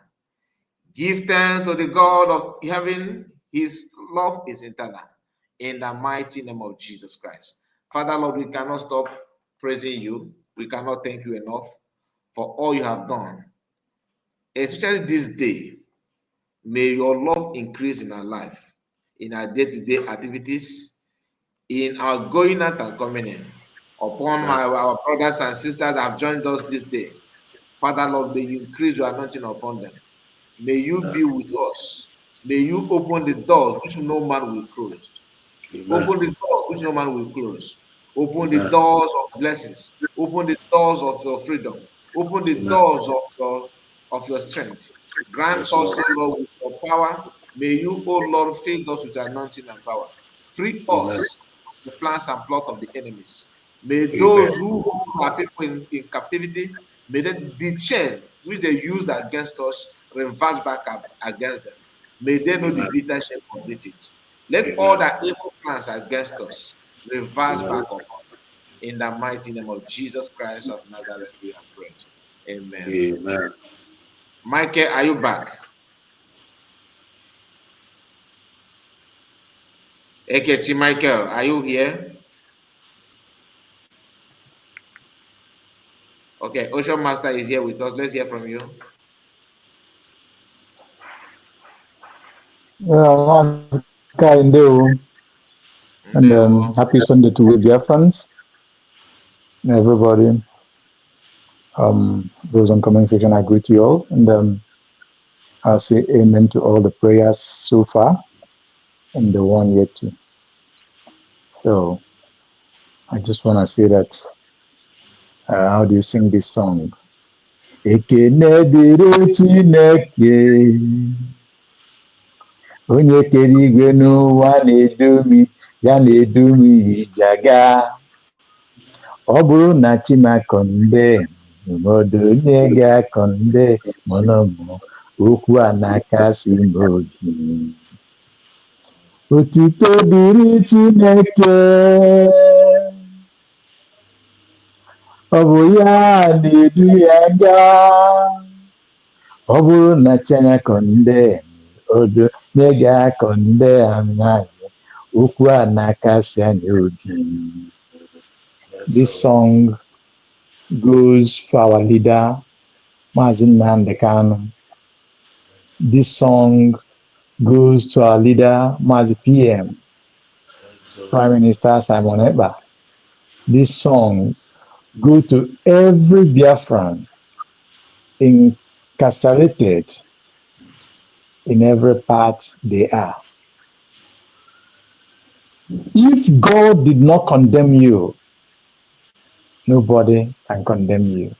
Give thanks to the God of heaven. His love is eternal. In the mighty name of Jesus Christ. Father, Lord, we cannot stop praising you. We cannot thank you enough for all you have done. Especially this day, may your love increase in our life, in our day-to-day activities, in our going out and coming in, upon our brothers and sisters that have joined us this day. Father, Lord, may you increase your anointing upon them. May you be with us. May you open the doors which no man will close. Amen. Open the doors which no man will close. Open the Amen. doors of blessings. Open the doors of your freedom. Open the Amen. doors of your strength. Grant Yes, us, Lord. O Lord, with your power. May you, O Lord, fill us with anointing and power. Free Amen. us from the plans and plot of the enemies. May Amen. those who hold our people in captivity, may the chain which they used against us reverse back against them. May they know the Amen. bitter shame of defeat. Let all Amen. the evil plans against us reverse Amen. back upon. In the mighty name of Jesus Christ of Nazareth, we have prayed. Amen. Amen. Michael, are you back? Ekechi Michael, are you here? Okay, Ocean Master is here with us. Let's hear from you. Kind and Ndewo. happy Sunday to you, dear friends, everybody. Those on comment section, I greet you all, and I'll say amen to all the prayers so far, and the one yet to. So I just want to say that. How do you sing this song? Ekene dịrị Chineke, onye kere igwe n'ụwa na-edu m, ya na-edu m ije aga. Ọ bụrụ na Chimakọ nde, obodo onye ga-akọ nde mụnụmụ. okwu a na-akasi m obi. Otito dịrị Chineke, ọ bụ ya na-edu ya gaa. Ọ bụrụ na China condemn, odo mega condemn anyị, okwu a na-akasi anyị obi. Yes, This Lord. song goes for our leader, Mazi Nnamdi Kanu. This song goes to our leader, Mazi PM, Yes, Lord. Prime Minister Simon Ekpa. This song goes to every Biafran incarcerated in every part they are. If God did not condemn you, nobody can condemn you.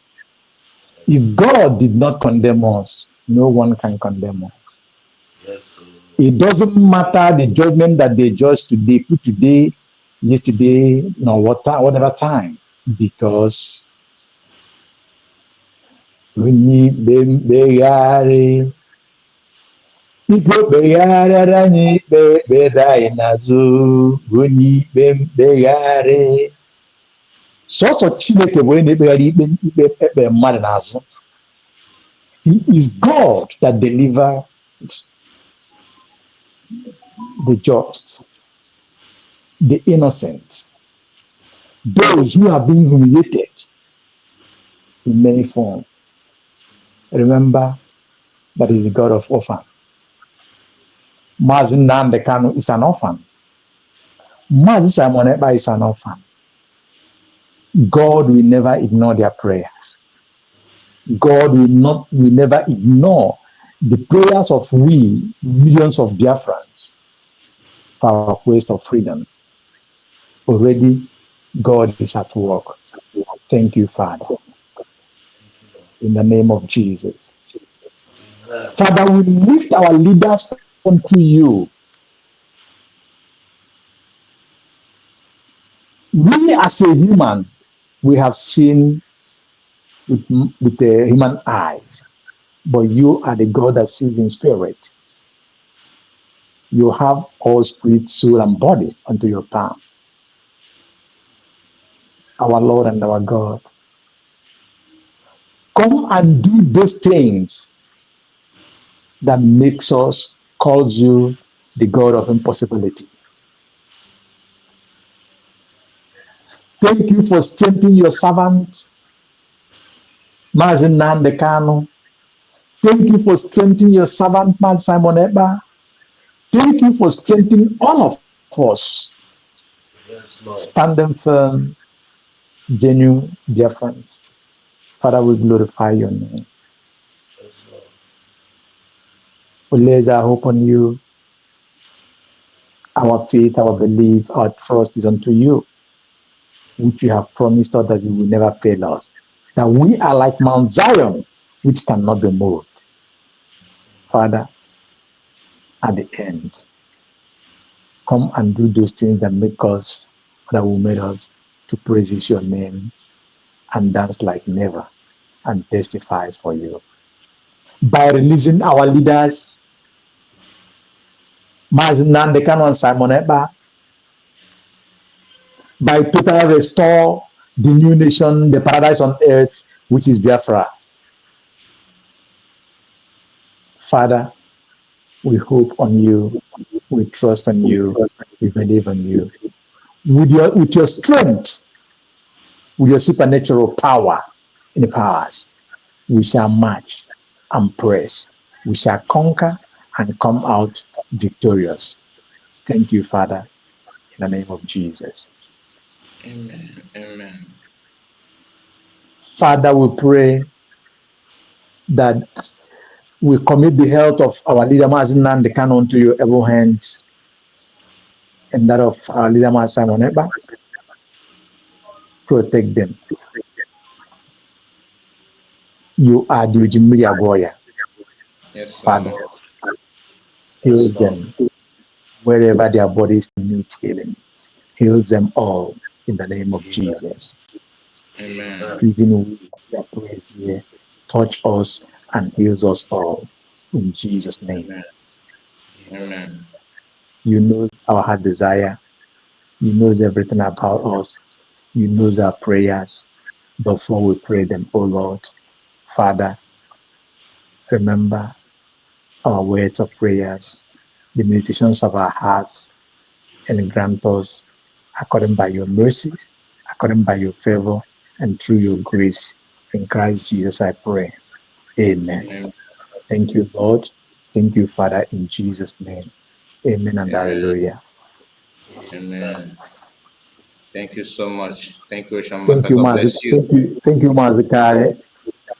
If God did not condemn us, no one can condemn us. Yes, Lord. It doesn't matter the judgment that they judge today, put today, yesterday, no whatever time, because we need them begari. Ikpe kpegharịara anyị ikpe kpere anyị n'azụ, onye ikpe mkpegharị. Sọsọ Chineke bụ onye na-ekpegharị ikpe ekpere mmadụ n'azụ. He is God that delivered the just, the innocent, those who are being humiliated in many forms. Remember, that is the God of orphan. Mazi Nnamdi Kanu is an orphan. Mazi Simon Ekpa is an orphan. God will never ignore their prayers. God will never ignore the prayers of we, millions of Biafrans, for our quest of freedom. Already, God is at work. Thank you, Father. In the name of Jesus. Amen. Father, we lift our leaders unto you. We as a human, we have seen with the human eyes, but you are the God that sees in spirit. You have all spirit, soul, and body unto your palm. Our Lord and our God, come and do those things that makes us calls you the God of impossibility. Thank you for strengthening your servant, Mazi Nnamdi Kanu. Thank you for strengthening your servant, Mazi Simon Ekpa. Thank you for strengthening all of us, Yes, Lord. standing firm, genuine, dear friends. Father, we glorify your name. Yes, Lord. We place our hope on you. Our faith, our belief, our trust is unto you, which you have promised us that you will never fail us. That we are like Mount Zion, which cannot be moved. Father, at the end, come and do those things that make us, that will make us to praise your name and dance like never and testifies for you. By releasing our leaders, Mazi Nnamdi Kanu and Simon Ekpa, by totally restore the new nation, the paradise on earth, which is Biafra. Father, we hope on you, we trust on you, we believe on you. With your strength, with your supernatural power in the powers, we shall march and press. We shall conquer and come out victorious. Thank you, Father, in the name of Jesus. Amen. Amen. Father, we pray that we commit the health of our leader, Mazi Nnamdi Kanu, into your able hands, and that of our leader, Mazi Simon Ekpa. Protect them. You are the Ujimiri warrior. Yes, Yes, Father, Lord. Lord. heal Yes, Lord. them wherever their bodies need healing. Heal them all in the name of Amen. Jesus. Amen. Amen. Even we that praise here, touch us and heal us all. in Jesus' name. Amen. You know our heart desire. You knows everything about us. You knows our prayers before we pray them, oh Lord. Father, remember our words of prayers, the meditations of our hearts, and grant us according by your mercies, according by your favor, and through your grace. In Christ Jesus I pray. Amen. Amen. Thank you, Lord. Thank you, Father, in Jesus' name. Amen and Amen. hallelujah. Amen. Thank you so much. Thank you, Ocean Thank Master. you, God Mazik. bless you. Thank you, Mazikai.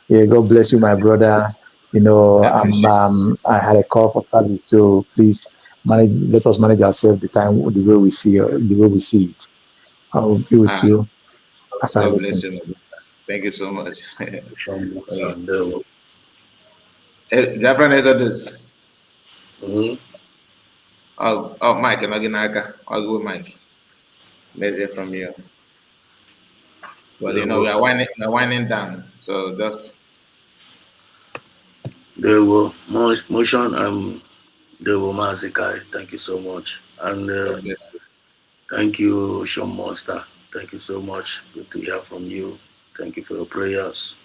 Yeah, God bless you, my brother. You know, I appreciate I had a call for service, so please let us manage ourselves the time the way we see it. I will be with Ah, you as I God listen. bless you. Thank you so much. Some Uh, Reverend Exodus. Mhm. Mike, I'll go, Mike. Let's hear from you. But They you know, will, we're winding down. So just motion. They will Mazikai. Thank you so much, and God bless you. thank you, Sean Monster. Thank you so much. Good to hear from you. Thank you for your prayers.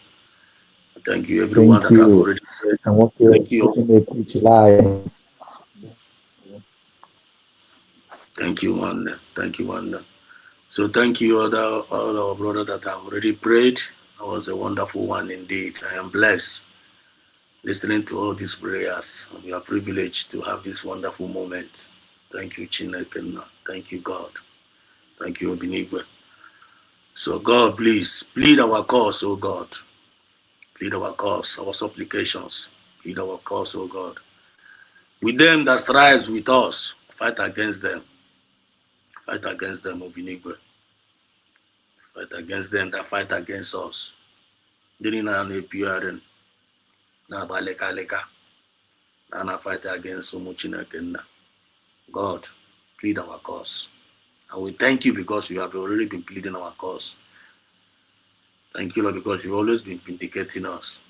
Thank you, everyone Thank that have you. already prayed. And what you're Thank you. keeping it with life. Thank you, Wanda. Thank you, Wanda. So thank you, all our brothers that have already prayed. That was a wonderful one indeed. I am blessed listening to all these prayers. We are privileged to have this wonderful moment. Thank you, Chineke. Thank you, God. Thank you, Obinigwe. So God, please plead our cause, oh God. Plead our cause, our supplications. Plead our cause, oh God. With them that strives with us, fight against them. Fight against them, Obinigwe. Fight against them that fight against us. Didn't na na baleka leka na fight against Umuchineke. God, plead our cause. And we thank you because you have already been pleading our cause. Thank you, Lord, because you've always been vindicating us.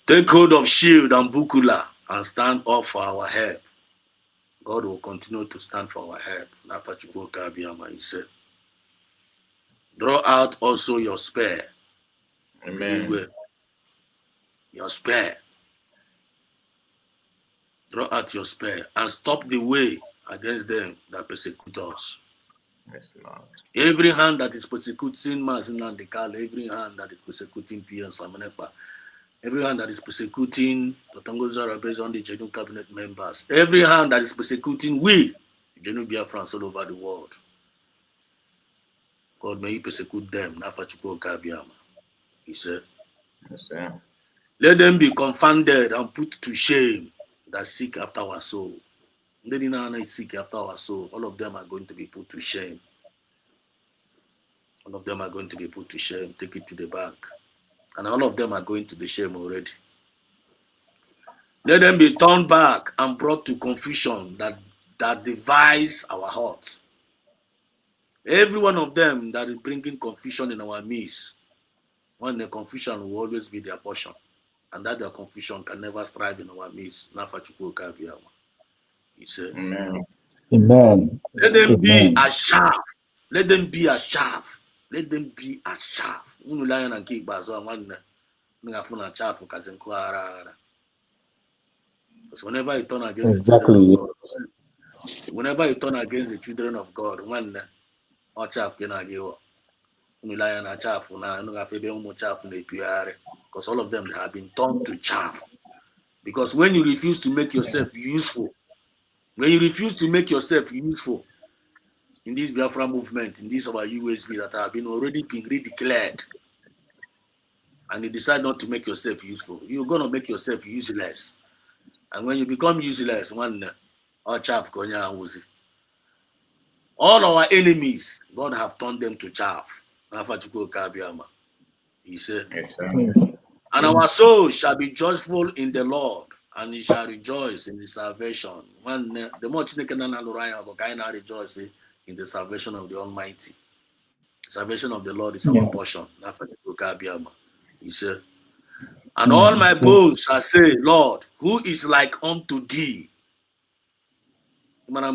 Take hold of shield and bukula and stand up for our help. God will continue to stand for our help. He said, draw out also your spear. Amen. Your spear. Draw out your spear and stop the way against them that persecute us. Yes, Lord. Every hand that is persecuting Mazin and Dekal, every hand that is persecuting P and Samanepa, every hand that is persecuting Totongoza Rabes on the Genu cabinet members, every hand that is persecuting we, Genu Biafrans all over the world. God, may you persecute them. Nafachuko Kabiama. He said, Yes, sir. let them be confounded and put to shame that seek after our soul. They did not seek after our soul. All of them are going to be put to shame. All of them are going to be put to shame. Take it to the bank. And all of them are going to the shame already. Let them be turned back and brought to confusion that divides our hearts. Every one of them that is bringing confusion in our midst, when the confusion will always be their portion. And that their confusion can never strive in our midst. He said, Amen. Amen. let them be Amen. as sharp. Let them be as sharp. Let them be as sharp. Because whenever you turn against the children of Exactly. God, whenever you turn against the children of God, when or chaff can give chaff because all of them have been turned to chaff. Because when you refuse to make yourself useful, when you refuse to make yourself useful in this Biafra movement, in this our USB that have been already been redeclared, and you decide not to make yourself useful, you're gonna make yourself useless. And when you become useless, one or chaff all our enemies, God have turned them to chaff. He said, Yes, sir. and our soul shall be joyful in the Lord, and he shall rejoice in the salvation. When the more Chineke na rejoice in the salvation of the Almighty. Salvation of the Lord is our portion. He said, and Yeah, all my so, bones shall say, Lord, who is like unto thee? wow.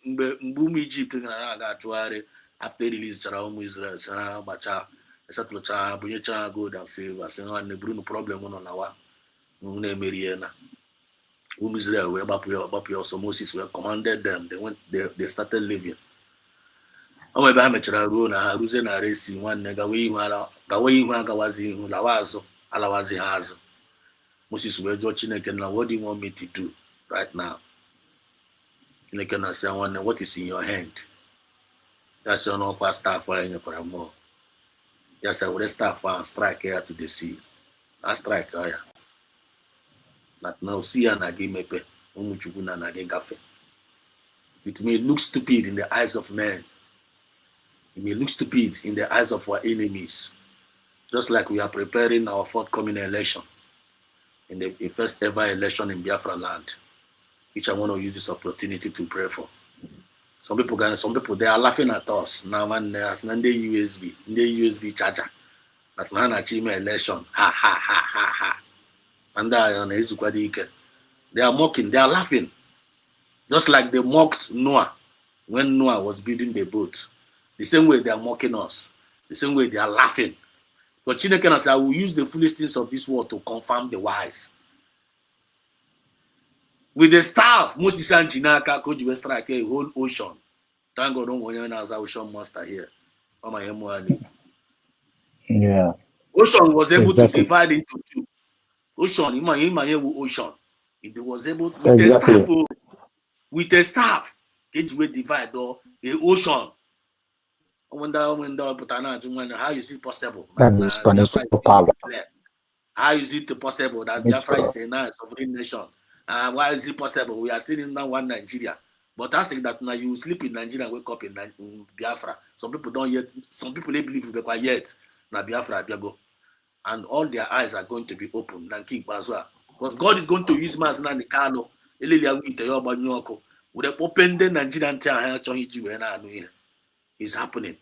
Mgbe ụmụ Ijipt na-aga achụgharị after release chara ụmụ Israel si ha gbacha esetụlụcha ha bunyecha ha gold and silver si nwanne buru problem nọ nawa na-emerie na ụmụ Israel wee gbapụ ya ọsọ. Moses wee commanded them, they started living. O ebe ha mechara ruo na ha ruzie na resi nwanne gawa ihu agawazi ihu lawa azụ alawazi ha azụ. Moses wee jụọ Chineke na what do you want me to do right now? Chineke na-asị ya nwanne, what is in your hand? Ya sị ọnụọkwa staff anyị nyekwara mmụọ. Ya sị were staff ahụ strike ya to the sea. A strike ya na osi ya na gị mepe ụmụ Chukwu na gị gafe. It may look stupid in the eyes of men. It may look stupid in the eyes of our enemies. Just like we are preparing our forthcoming election, in the first ever election in Biafra land, which I want to use this opportunity to pray for. Some people they are laughing at us now. Man, as the USB charger, as na election, ha ha ha ha ha. And they are mocking, they are laughing, just like they mocked Noah when Noah was building the boat. The same way they are mocking us, the same way they are laughing. But Chineke said, I will use the foolish things of this world to confirm the wise. With the staff, Moses and Chinaka could you strike a whole ocean. Thank God, don't want as ocean master here. Yeah. Ocean was able to Exactly. divide into two. Ocean, ocean. It was able with a staff, get you divide the ocean. I wonder how is it possible? That is connected to power. How is it possible that Biafra is a sovereign nation? Why is it possible? We are still in one Nigeria. But I think that now you sleep in Nigeria and wake up in Biafra. Some people they believe yet. Now Biafra, Biago. And all their eyes are going to be open. Because God is going to use Mazna Nikano. Would have opened the Nigerian town. It's happening.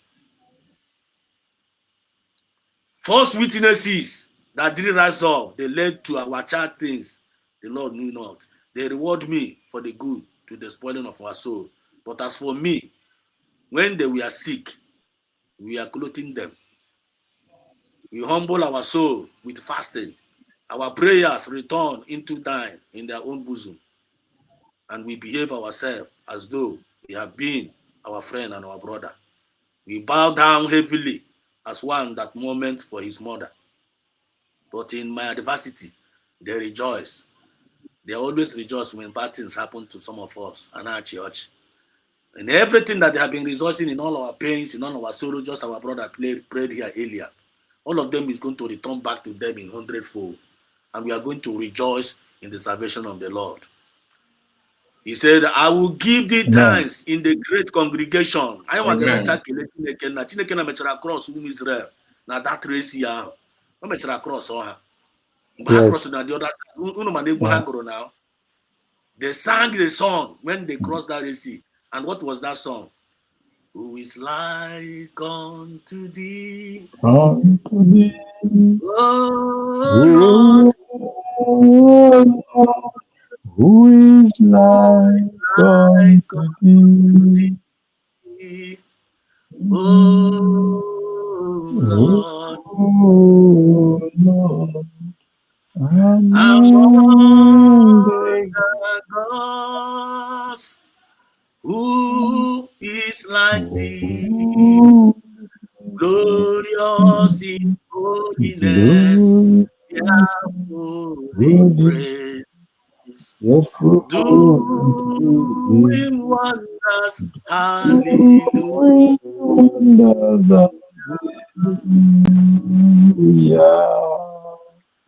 False witnesses that didn't rise up, they led to our child things the Lord knew not. They reward me for the good to the spoiling of our soul. But as for me, when they were sick, we are clothing them. We humble our soul with fasting. Our prayers return into thine in their own bosom. And we behave ourselves as though we have been our friend and our brother. We bow down heavily as one that moment for his mother. But in my adversity, they rejoice. They always rejoice when bad things happen to some of us and our church. And everything that they have been rejoicing in all our pains, in all our sorrow, just our brother prayed here earlier. All of them is going to return back to them in 100-fold. And we are going to rejoice in the salvation of the Lord. He said, I will give thee thanks in the great congregation. I want to cross Israel. Now that race here, I'm going to cross her. Yes. Now. They sang the song when they crossed that sea. And what was that song? Who is like unto thee? Unto thee, Oh Lord, who is like unto thee? Oh Lord, Oh Lord, among the gods, who is like thee, glorious in holiness, fearful in praise, doing wonders, hallelujah.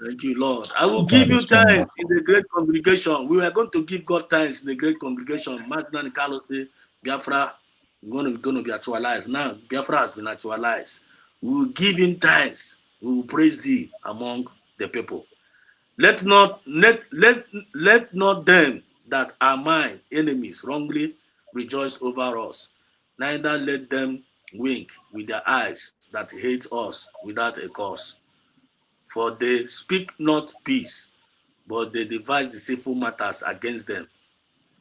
Thank you, Lord. I will give you thanks in the great congregation. We are going to give God thanks in the great congregation. Martin and Carlos say, Biafra is going to be actualized. Now, Biafra has been actualized. We will give him thanks. We will praise thee among the people. Let not them that are mine enemies wrongly rejoice over us. Neither let them wink with their eyes that hate us without a cause. For they speak not peace, but they devise deceitful matters against them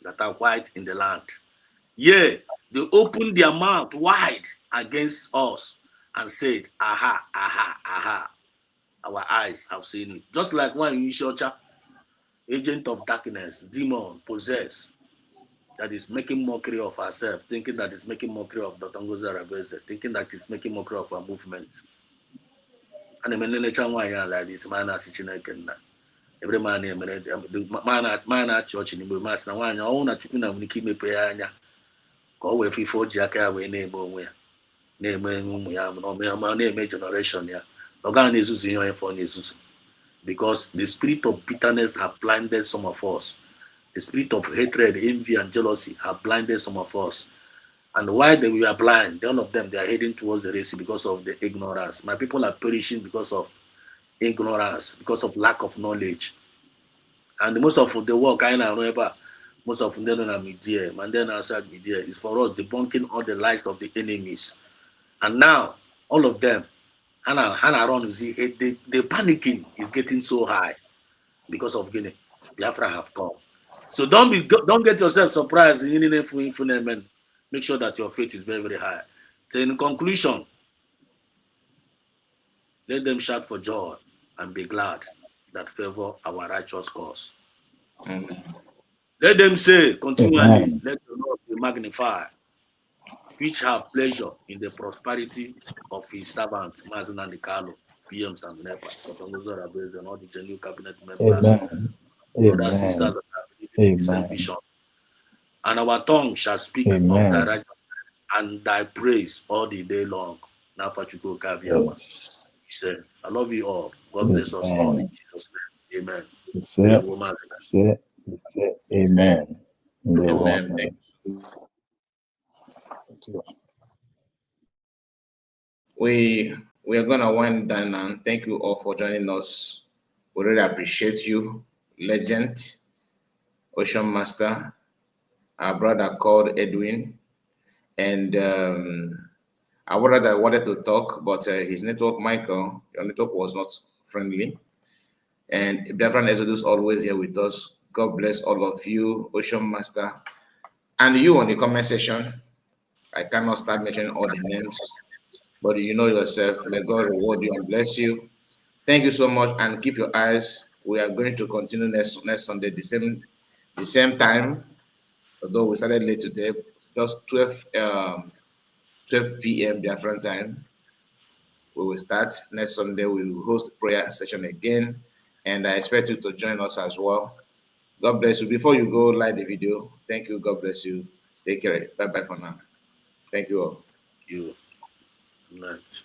that are white in the land. Yea, they opened their mouth wide against us and said, aha, aha, aha. Our eyes have seen it. Just like one in Ishocha, agent of darkness, demon, possessed, that is making mockery of herself, thinking that is making mockery of Dr. Ngozi Orabueze, thinking that is making mockery of her movement. And the man like this man as Chineke. Every man man church in Igbo mas na nwaanyị ọnwụ na Chukwu na nwere ike imepe ya anya ka ọ wee fifo ji aka ya wee na-eme onwe ya na-eme ụmụ ya ma na-eme generation ya ọ gaghị na-ezuzu ihe onye fọ na-ezuzu, because the spirit of bitterness have blinded some of us. The spirit of hatred, envy, and jealousy have blinded some of us. And while they were blind, all of them, they are heading towards the race because of the ignorance. My people are perishing because of ignorance, because of lack of knowledge. And most of the work I know, most of them are media, and then outside media is for us debunking all the lies of the enemies. And now, all of them, Hannah Ron, the panicking is getting so high because of Guinea. Biafra have come. So don't get yourself surprised. Make sure that your faith is very, very high. So in conclusion, let them shout for joy and be glad that favor our righteous cause. Amen. Let them say continually, Amen. let the Lord be magnified, which have pleasure in the prosperity of his servants, Mazen and Carlo, PMs and NEPA, Dr. Ngozi Orabueze, and all the genuine cabinet members, Amen. brothers, sisters Amen. that are believing in the same Amen. vision. And our tongue shall speak of thy Amen. righteousness and thy praise all the day long. Now, Fachuko Kaviama. Yes. He said, I love you all. God bless us all in Amen. Jesus' name. Amen. That's it. That's it. That's it. Amen. Amen. Thank you. Thank you. We are gonna wind down now. Thank you all for joining us. We really appreciate you, legend, Ocean Master, our brother called Edwin, and our brother wanted to talk, but his network, Michael, your network was not friendly. And Biafran Exodus always here with us. God bless all of you, Ocean Master, and you on the comment section. I cannot start mentioning all the names, but you know yourself. Let God reward you and bless you. Thank you so much, and keep your eyes. We are going to continue next Sunday, the same time. Although we started late today, just 12 p.m. Biafran time. We will start next Sunday. We will host prayer session again, and I expect you to join us as well. God bless you. Before you go, like the video. Thank you. God bless you. Take care. Bye bye for now. Thank you all. You. Good night.